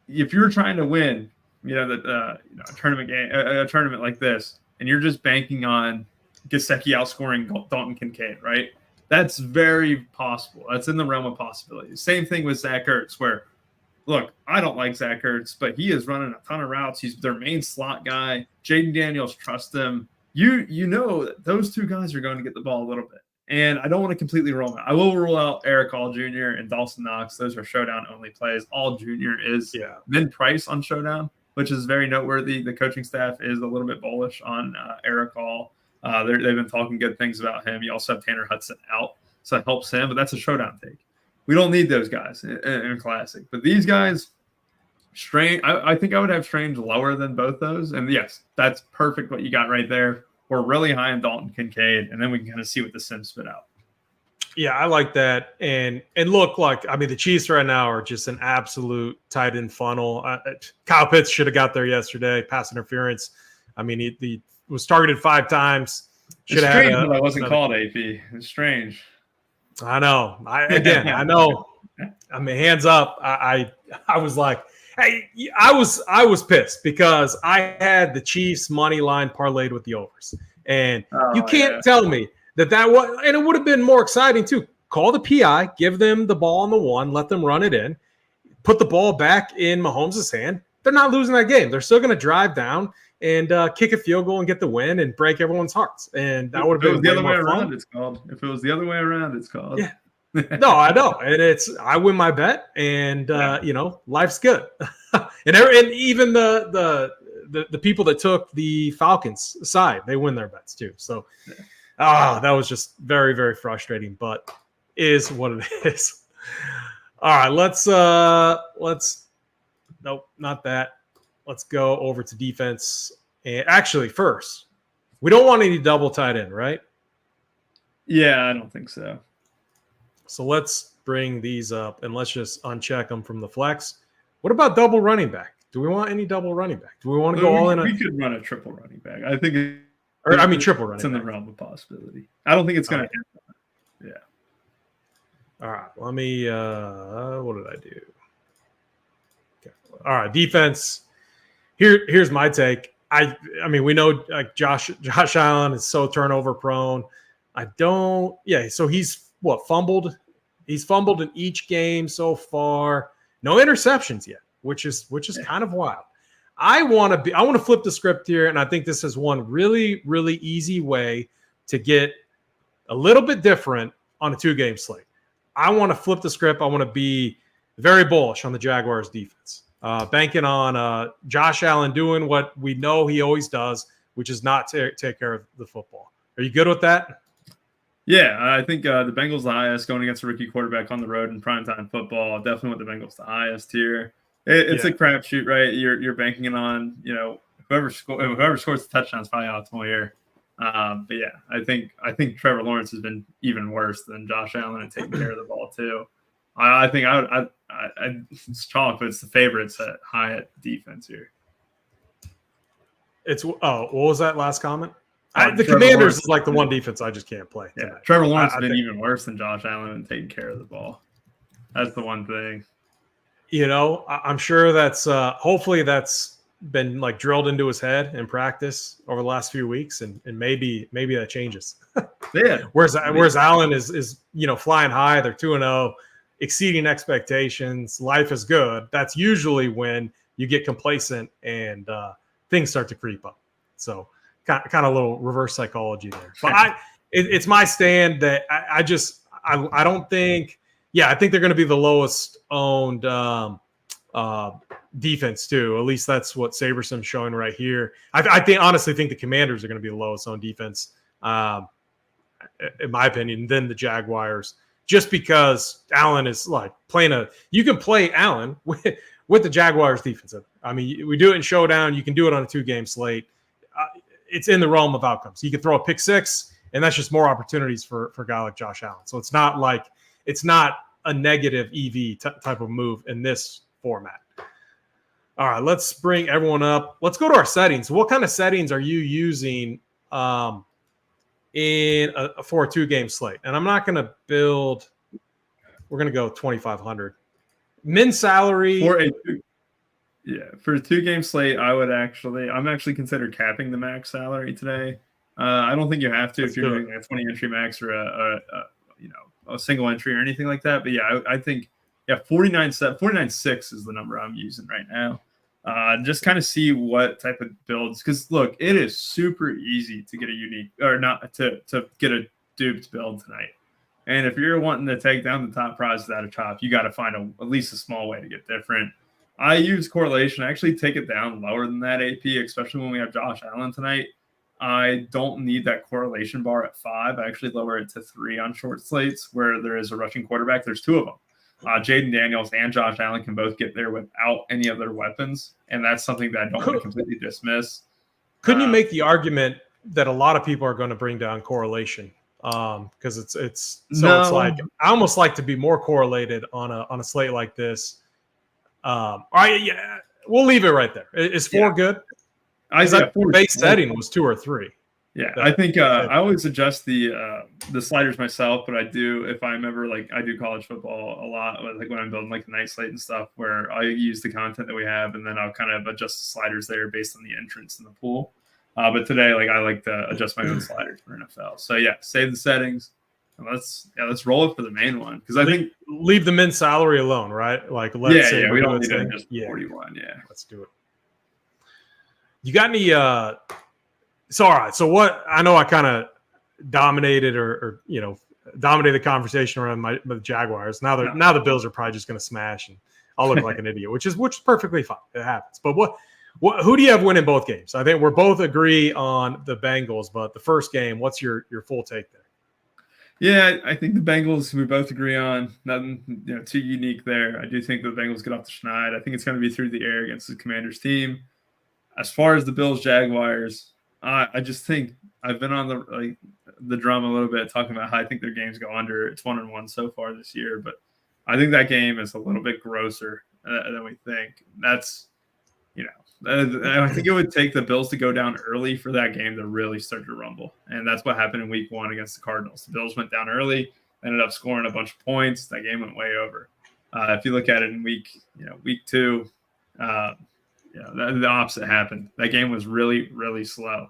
if you're trying to win, a tournament game, a tournament like this, and you're just banking on Gesicki outscoring Dalton Kincaid, right? That's very possible. That's in the realm of possibility. Same thing with Zach Ertz, where, look, I don't like Zach Ertz, but he is running a ton of routes. He's their main slot guy. Jaden Daniels trusts him. You know that those 2 guys are going to get the ball a little bit. And I don't want to completely rule them out. I will rule out Eric All Jr. and Dawson Knox. Those are Showdown-only plays. All Jr. is mid-price on Showdown, which is very noteworthy. The coaching staff is a little bit bullish on Eric All. They've been talking good things about him. You also have Tanner Hudson out, so it helps him, but that's a Showdown take. We don't need those guys in Classic. But these guys, Strange, I think I would have Strange lower than both those. And yes, that's perfect what you got right there. We're really high on Dalton Kincaid, and then we can kind of see what the Sims spit out. Yeah, I like that. And look, like, I mean, the Chiefs right now are just an absolute tight end funnel. Kyle Pitts should have got there yesterday. Pass interference. I mean, he was targeted 5 times. It's strange that I wasn't called, AP. It's strange. I know. I know. I mean, hands up. I was like, hey, I was pissed because I had the Chiefs money line parlayed with the overs, and you can't tell me that was, and it would have been more exciting too. Call the PI, give them the ball on the 1, let them run it in, put the ball back in Mahomes' hand. They're not losing that game. They're still going to drive down and kick a field goal and get the win and break everyone's hearts. And that would have been the other way around. It's called. If it was the other way around, it's called. Yeah. No, I know, and I win my bet, and life's good. and even the people that took the Falcons side, they win their bets too. So, that was just very, very frustrating, but is what it is. All right, let's nope, not that. Let's go over to defense. And actually, first, we don't want any double tight end, right? Yeah, I don't think so. So let's bring these up and let's just uncheck them from the flex. What about double running back? Do we want any double running back? Do we want to go all in? We could run a triple running back. I think triple running. It's in the realm of possibility. I don't think it's going to happen. Yeah. All right. Let me. What did I do? Okay. All right. Defense. Here's my take. I mean, we know like Josh Allen is so turnover prone. So he's fumbled. He's fumbled in each game so far. No interceptions yet, which is kind of wild. I want to flip the script here, and I think this is one really, really easy way to get a little bit different on a 2-game slate. I want to flip the script. I want to be very bullish on the Jaguars defense, banking on Josh Allen doing what we know he always does, which is not take care of the football. Are you good with that? Yeah, I think the Bengals the highest going against a rookie quarterback on the road in primetime football. Definitely want the Bengals the highest here. It's a crapshoot, right? You're banking it on whoever scores the touchdown is probably optimal here. But yeah, I think Trevor Lawrence has been even worse than Josh Allen and taking care of the ball too. I think it's chalk, but it's the favorites at Hyatt defense here. What was that last comment? The Commanders is like the one defense I just can't play. Yeah, tonight. Trevor Lawrence has been even worse than Josh Allen and taking care of the ball. That's the one thing. I'm sure that's hopefully that's been like drilled into his head in practice over the last few weeks, and maybe that changes. Yeah. Whereas Allen is flying high. They're 2-0, exceeding expectations. Life is good. That's usually when you get complacent and things start to creep up. So. Kind of a little reverse psychology there. But it's my stand that I don't think – I think they're going to be the lowest owned defense too. At least that's what SaberSim's showing right here. I honestly think the Commanders are going to be the lowest owned defense, in my opinion, than the Jaguars, just because Allen is like playing you can play Allen with the Jaguars defense. I mean, we do it in Showdown. You can do it on a 2-game slate. It's in the realm of outcomes. You can throw a pick six, and that's just more opportunities for a guy like Josh Allen. So it's not a negative EV type of move in this format. All right, let's bring everyone up. Let's go to our settings. What kind of settings are you using for a 2-game slate? And I'm not going to build. We're going to go 2,500. Min salary. For a 2-game slate, I'm actually considered capping the max salary today. I don't think you have to if you're doing a 20 entry max or a single entry or anything like that. But yeah, I think 49.6 is the number I'm using right now. Just kind of see what type of builds, because look, it is super easy to get a unique or not to get a duped build tonight. And if you're wanting to take down the top prizes out of chop, you got to find at least a small way to get different. I use correlation. I actually take it down lower than that AP, especially when we have Josh Allen tonight. I don't need that correlation bar at 5. I actually lower it to 3 on short slates where there is a rushing quarterback. There's 2 of them. Jaden Daniels and Josh Allen can both get there without any other weapons, and that's something that I don't want to completely dismiss. Couldn't you make the argument that a lot of people are going to bring down correlation? Because it's like I almost like to be more correlated on a slate like this. All right, yeah, we'll leave it right there. Is 4 good? Base setting was 2 or 3. Yeah, I think I always adjust the sliders myself, but I do if I'm ever I do college football a lot, like when I'm building like the night slate and stuff, where I use the content that we have, and then I'll kind of adjust the sliders there based on the entrance in the pool. But today, I like to adjust my own sliders for NFL. So yeah, save the settings. Let's roll it for the main one, because I think leave the min salary alone, right? We don't need to just 41. Yeah, let's do it. You got any? All right. So what? I know I kind of dominated or dominated the conversation around the Jaguars. Now the Bills are probably just going to smash, and I'll look like an idiot, which is perfectly fine. It happens. But who do you have winning both games? I think we're both agree on the Bengals, but the first game, what's your full take there? Yeah, I think the Bengals, we both agree on. Nothing too unique there. I do think the Bengals get off the schneid. I think it's going to be through the air against the Commanders team. As far as the Bills-Jaguars, I just think I've been on the drum a little bit talking about how I think their games go under. It's 1-1 so far this year, but I think that game is a little bit grosser than we think. That's, I think it would take the Bills to go down early for that game to really start to rumble. And that's what happened in week 1 against the Cardinals. The Bills went down early, ended up scoring a bunch of points. That game went way over. If you look at it in week 2, the opposite happened. That game was really, really slow.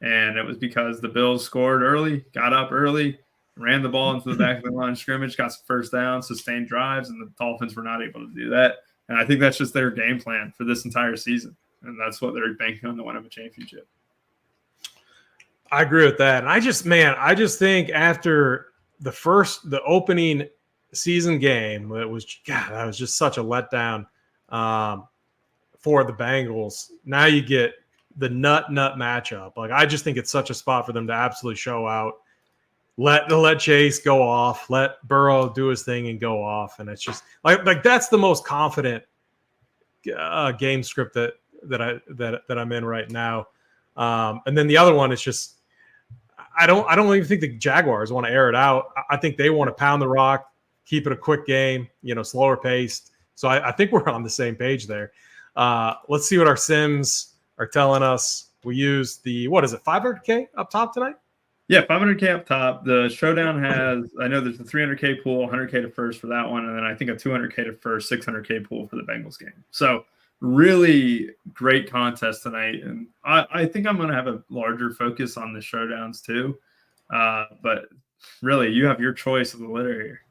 And it was because the Bills scored early, got up early, ran the ball into the back of the line of scrimmage, got some first down, sustained drives, and the Dolphins were not able to do that. And I think that's just their game plan for this entire season. And that's what they're banking on to win a championship. I agree with that. And I just think after the opening season game, that was just such a letdown for the Bengals. Now you get the nut matchup. Like, I just think it's such a spot for them to absolutely show out. Let Chase go off, let Burrow do his thing and go off. And it's just like that's the most confident game script that I'm in right now. And then the other one is just I don't even think the Jaguars want to air it out. I think they want to pound the rock, keep it a quick game, slower paced. So I think we're on the same page there. Let's see what our Sims are telling us. We use the 500K up top tonight? Yeah, 500K up top. The Showdown has, I know there's a 300K pool, 100K to first for that one, and then I think a 200K to first, 600K pool for the Bengals game. So really great contest tonight, and I think I'm going to have a larger focus on the Showdowns too. But really, you have your choice of the litter here.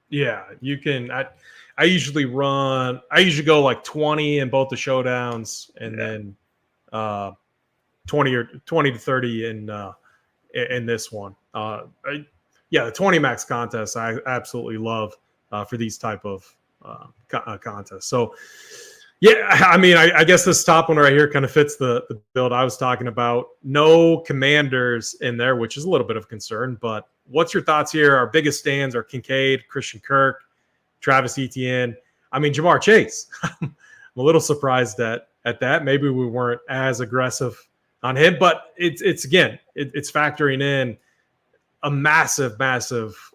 Yeah, you can. I usually go like 20 in both the Showdowns, and then 20 to 30 in this one. The 20 max contest I absolutely love for these type of contests. So I guess this top one right here kind of fits the build I was talking about. No Commanders in there, which is a little bit of concern, but what's your thoughts here? Our biggest stands are Kincaid, Christian Kirk, Travis Etienne. Jamar Chase. I'm a little surprised at that. Maybe we weren't as aggressive on him, but it's factoring in a massive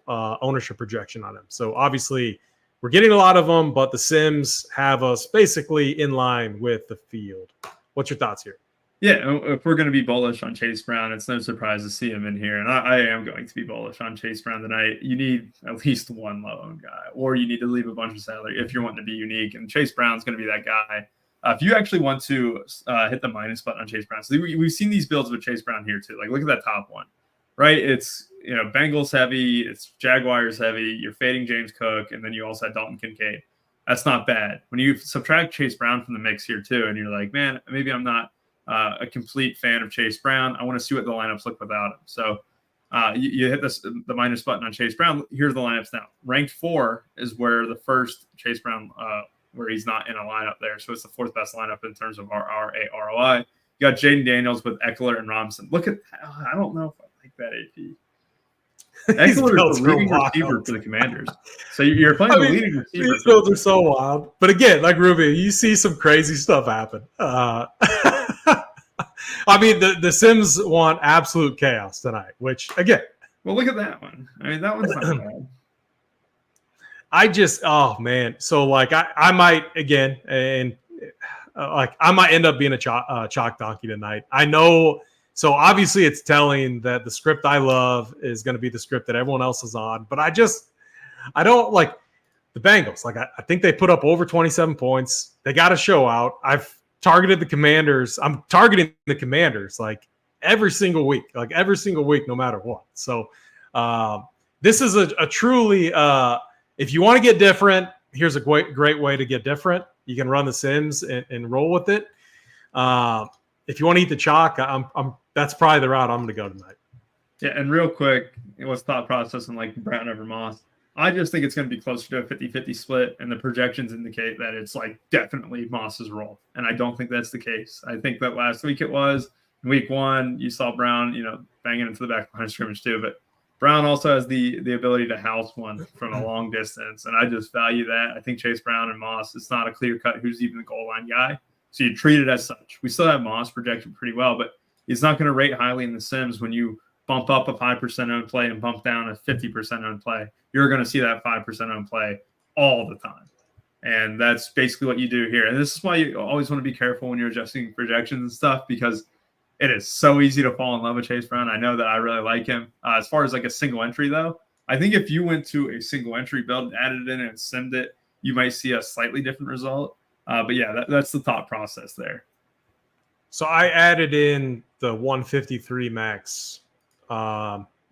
ownership projection on him. So obviously we're getting a lot of them, but the Sims have us basically in line with the field. What's your thoughts here? Yeah, if we're going to be bullish on Chase Brown, it's no surprise to see him in here. And I am going to be bullish on Chase Brown tonight. You need at least one low-owned guy, or you need to leave a bunch of salary if you're wanting to be unique. And Chase Brown's going to be that guy. If you actually want to hit the minus button on Chase Brown, so we've seen these builds with Chase Brown here too. Like, look at that top one, right? It's Bengals heavy, it's Jaguars heavy. You're fading James Cook, and then you also had Dalton Kincaid. That's not bad. When you subtract Chase Brown from the mix here too, and you're like, man, maybe I'm not a complete fan of Chase Brown. I want to see what the lineups look without him. So you hit the minus button on Chase Brown. Here's the lineups now. Ranked 4 is where the first Chase Brown where he's not in a lineup there. So it's the 4th best lineup in terms of ROI. You got Jaden Daniels with Eckler and Robinson. Look at – I don't know if I like that AP. Eckler is the leading receiver for the Commanders. So you're playing the leading receiver. These builds are so wild. But again, like Ruby, you see some crazy stuff happen. The Sims want absolute chaos tonight, which, again – well, look at that one. That one's not bad. So I might again, and I might end up being a chalk donkey tonight. I know. So obviously it's telling that the script I love is going to be the script that everyone else is on, but I don't like the Bengals. I think they put up over 27 points. They got to show out. I've targeted the Commanders. I'm targeting the Commanders every single week, no matter what. So this is a truly, if you want to get different, here's a great way to get different. You can run the Sims and roll with it. If you want to eat the chalk, that's probably the route I'm going to go tonight. Yeah, and real quick, what's thought process on like Brown over Moss? I just think it's going to be closer to a 50-50 split, and the projections indicate that it's like definitely Moss's role. And I don't think that's the case. I think that last week it was. In week 1, you saw Brown, banging into the back line of scrimmage too. But Brown also has the ability to house one from a long distance, and I just value that. I think Chase Brown and Moss, it's not a clear cut who's even the goal line guy. So you treat it as such. We still have Moss projected pretty well, but he's not going to rate highly in the Sims when you bump up a 5% owned play and bump down a 50% owned play. You're going to see that 5% owned play all the time. And that's basically what you do here. And this is why you always want to be careful when you're adjusting projections and stuff, because it is so easy to fall in love with Chase Brown. I know that I really like him. As far as like a single entry, though, I think if you went to a single entry build, added it in and simmed it, you might see a slightly different result. But yeah, that's the thought process there. So I added in the 153 max.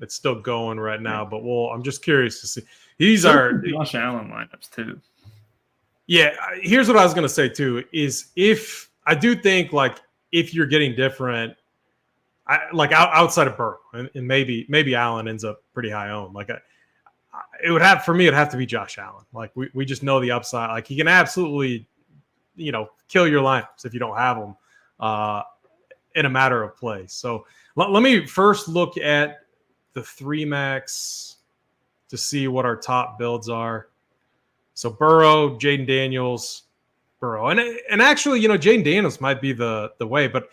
It's still going right now, but I'm just curious to see. These are Josh Allen lineups too. Yeah, here's what I was going to say too, is if I do think like if you're getting different, outside of Burrow and maybe Allen ends up pretty high owned. Like it'd have to be Josh Allen. Like we just know the upside. Like he can absolutely, kill your lineups if you don't have him in a matter of play. So let me first look at the 3 max to see what our top builds are. So Burrow, Jaden Daniels, Burrow. And actually, Jaden Daniels might be the way, but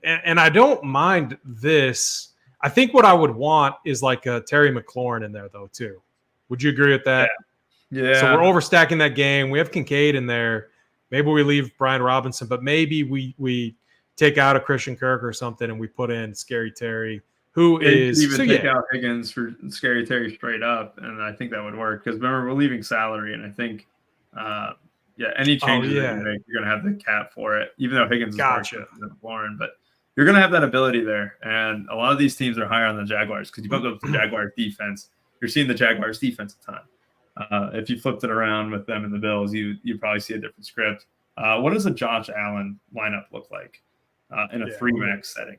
and I don't mind this. I think what I would want is like a Terry McLaurin in there though too. Would you agree with that? Yeah. So we're overstacking that game. We have Kincaid in there. Maybe we leave Brian Robinson, but maybe we take out a Christian Kirk or something and we put in Scary Terry, who is even take out Higgins for Scary Terry straight up, and I think that would work because remember we're leaving salary, and I think any changes that you make, you're gonna have the cap for it, even though Higgins is McLaurin, but you're gonna have that ability there, and a lot of these teams are higher on the Jaguars because you bumped up the Jaguars defense. You're seeing the Jaguars defense a ton. If you flipped it around with them and the Bills, you probably see a different script. What does a Josh Allen lineup look like in a 3 max setting?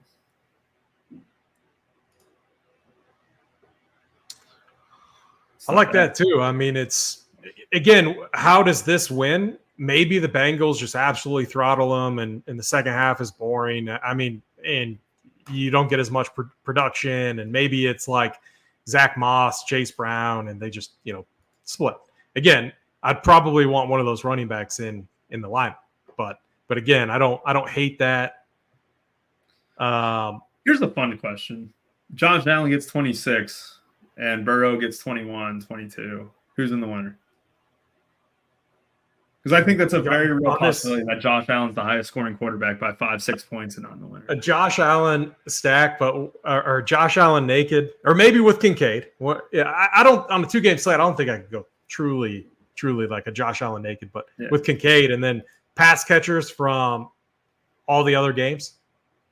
I like that too. I mean, it's again, how does this win? Maybe the Bengals just absolutely throttle them, and the second half is boring. I mean, and you don't get as much production, and maybe it's like Zach Moss, Chase Brown, and they just split. Again, I'd probably want one of those running backs in the lineup, but again, I don't hate that. Here's a fun question: Josh Allen gets 26. And Burrow gets 21, 22. Who's in the winner? Because I think that's a very real possibility that Josh Allen's the highest scoring quarterback by 5-6 points and not in the winner. A Josh Allen stack, or Josh Allen naked, or maybe with Kincaid. I don't on a 2-game slate. I don't think I could go truly like a Josh Allen naked, but with Kincaid and then pass catchers from all the other games.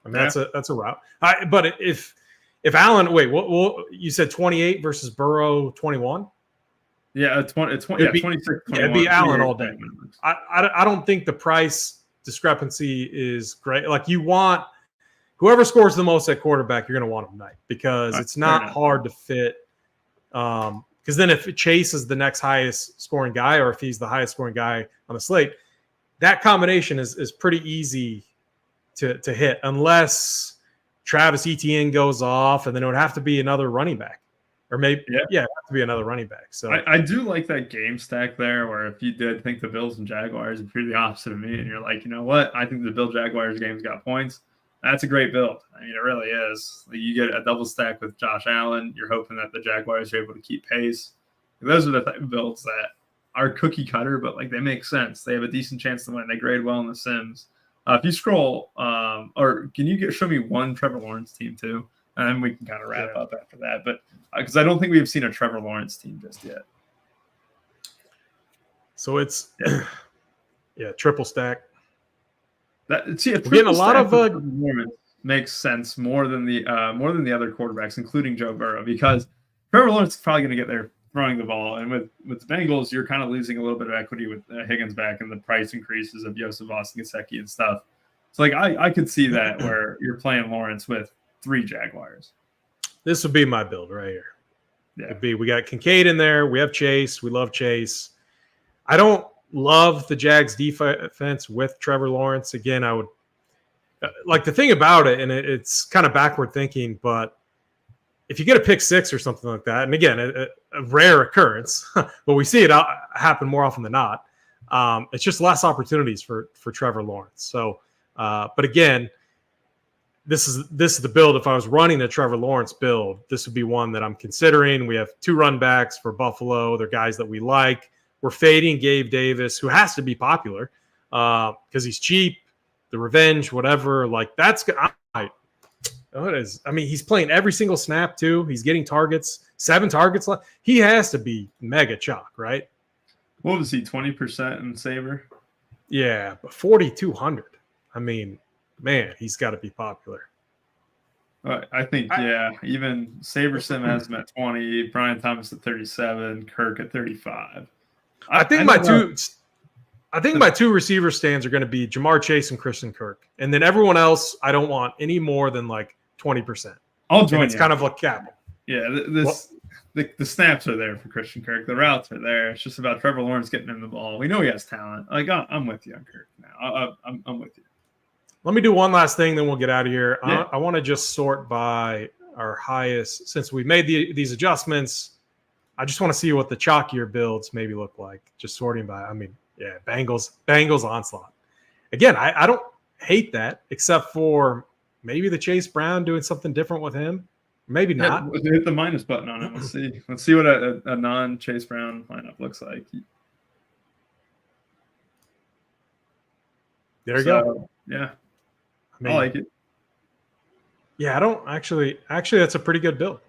I mean, that's a route. But if Allen, wait, what you said 28 versus Burrow 21? Yeah, 26. 21, it'd be Allen all day. I don't think the price discrepancy is great. Like you want whoever scores the most at quarterback, you're going to want him tonight because it's not hard to fit. Because then if Chase is the next highest scoring guy, or if he's the highest scoring guy on the slate, that combination is pretty easy to hit unless Travis Etienne goes off, and then it would have to be another running back, or maybe it would have to be another running back. So I do like that game stack there, where if you did think the Bills and Jaguars, if you're the opposite of me, and you're like, you know what, I think the Bill Jaguars game's got points. That's a great build. I mean, it really is. You get a double stack with Josh Allen. You're hoping that the Jaguars are able to keep pace. Those are the type of builds that are cookie cutter, but like they make sense. They have a decent chance to win. They grade well in the Sims. If you scroll, or can you show me one Trevor Lawrence team too? And then we can kind of wrap up after that. But because I don't think we've seen a Trevor Lawrence team just yet. So it's triple stack. We're getting a lot of makes sense more than the other quarterbacks, including Joe Burrow, because Trevor Lawrence is probably going to get there throwing the ball, and with the Bengals, you're kind of losing a little bit of equity with Higgins back and the price increases of Joseph Ossingoseki and stuff. So like I could see that where you're playing Lawrence with 3 Jaguars. This would be my build right here. Yeah. We got Kincaid in there. We have Chase. We love Chase. I don't love the Jags defense with Trevor Lawrence. Again, I would like the thing about it, and it's kind of backward thinking, but if you get a pick six or something like that, and again, a rare occurrence, but we see it happen more often than not. It's just less opportunities for Trevor Lawrence. So, but again, this is the build. If I was running a Trevor Lawrence build, this would be one that I'm considering. We have 2 run backs for Buffalo. They're guys that we like. We're fading Gabe Davis, who has to be popular because he's cheap, the revenge, whatever. Like that's good. It is. I mean, he's playing every single snap too. He's getting targets, 7 targets left. He has to be mega chalk, right? What was he, 20% in Saber? Yeah, but 4,200. I mean, man, he's got to be popular. I think, even SaberSim has him at 20, Brian Thomas at 37, Kirk at 35. I think my 2 receiver stands are going to be Jamar Chase and Christian Kirk, and then everyone else I don't want any more than like 20%. I'll join. It's kind of like capital. Yeah, the snaps are there for Christian Kirk. The routes are there. It's just about Trevor Lawrence getting him the ball. We know he has talent. Like I'm with you on Kirk now. I'm with you. Let me do one last thing, then we'll get out of here. Yeah. I want to just sort by our highest since we made these adjustments. I just want to see what the chalkier builds maybe look like. Just sorting by. I mean, yeah, Bengals onslaught. Again, I don't hate that, except for maybe the Chase Brown doing something different with him. Maybe not. Yeah, hit the minus button on it. Let's see. Let's see what a non-Chase Brown lineup looks like. There you go. Yeah, I like it. Yeah, I don't actually. That's a pretty good build.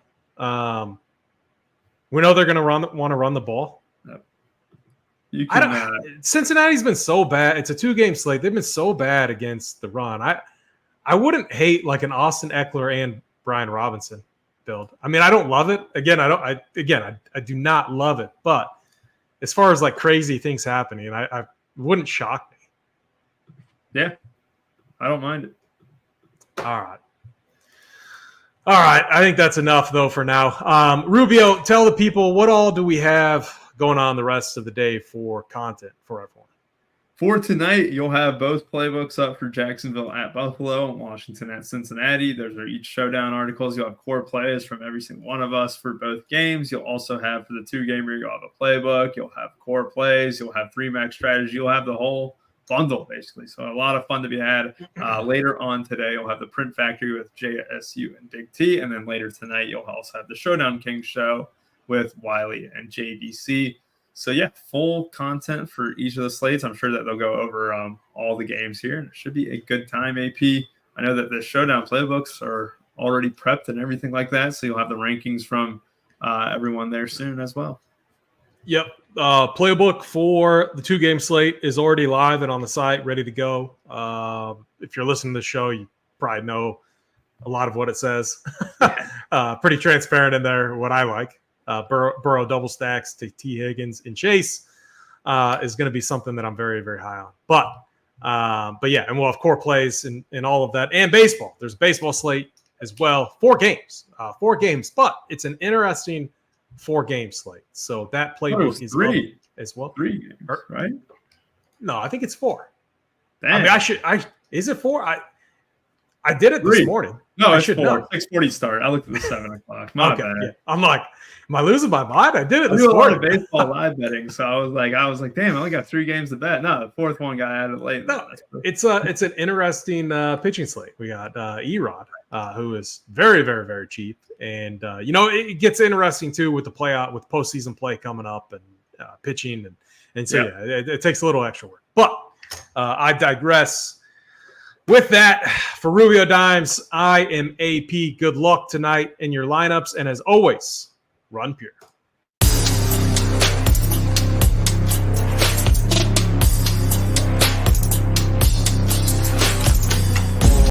We know they're going to want to run the ball. Yep. You can, Cincinnati's been so bad. It's a 2-game slate. They've been so bad against the run. I wouldn't hate like an Austin Eckler and Brian Robinson build. I mean, I don't love it. Again, I do not love it. But as far as like crazy things happening, I wouldn't shock me. Yeah, I don't mind it. All right. I think that's enough though for now. Rubio, tell the people what all do we have going on the rest of the day for content for everyone. For tonight, you'll have both playbooks up for Jacksonville at Buffalo and Washington at Cincinnati. Those are each showdown articles. You'll have core plays from every single one of us for both games. You'll also have for the 2-gamer, you'll have a playbook. You'll have core plays. You'll have 3-max strategy. You'll have the whole bundle, basically. So a lot of fun to be had. Later on today, you'll have the Print Factory with JSU and Dig T. And then later tonight, you'll also have the Showdown King show with Wiley and JVC. So, yeah, full content for each of the slates. I'm sure that they'll go over all the games here. And it should be a good time, AP. I know that the Showdown playbooks are already prepped and everything like that. So you'll have the rankings from everyone there soon as well. Yep. Playbook for the 2-game slate is already live and on the site, ready to go. If you're listening to the show, you probably know a lot of what it says. Pretty transparent in there, what I like. Burrow double stacks to T. Higgins and Chase is going to be something that I'm very, very high on. But yeah, and we'll have core plays and all of that. And baseball. There's a baseball slate as well. 4 games. 4 games. But it's an interesting 4-game slate. So that playbook is 3 as well. 3 games, right? No, I think it's 4. Dang. I mean, is it 4? I did it 3 this morning. No, it's 4. 6:40 start. I looked at the 7 o'clock. Okay. Yeah. I'm like, am I losing my mind? I did it this morning. morning. I do a lot of baseball live betting, so I was like, damn, I only got 3 games to bet. No, the 4th one got added late. No, it's an interesting pitching slate. We got Erod, who is very, very, very cheap, and it gets interesting too with the play out with postseason play coming up and pitching, and so it takes a little extra work. But I digress. With that, for Rubio Dimes, I am AP. Good luck tonight in your lineups. And as always, run pure.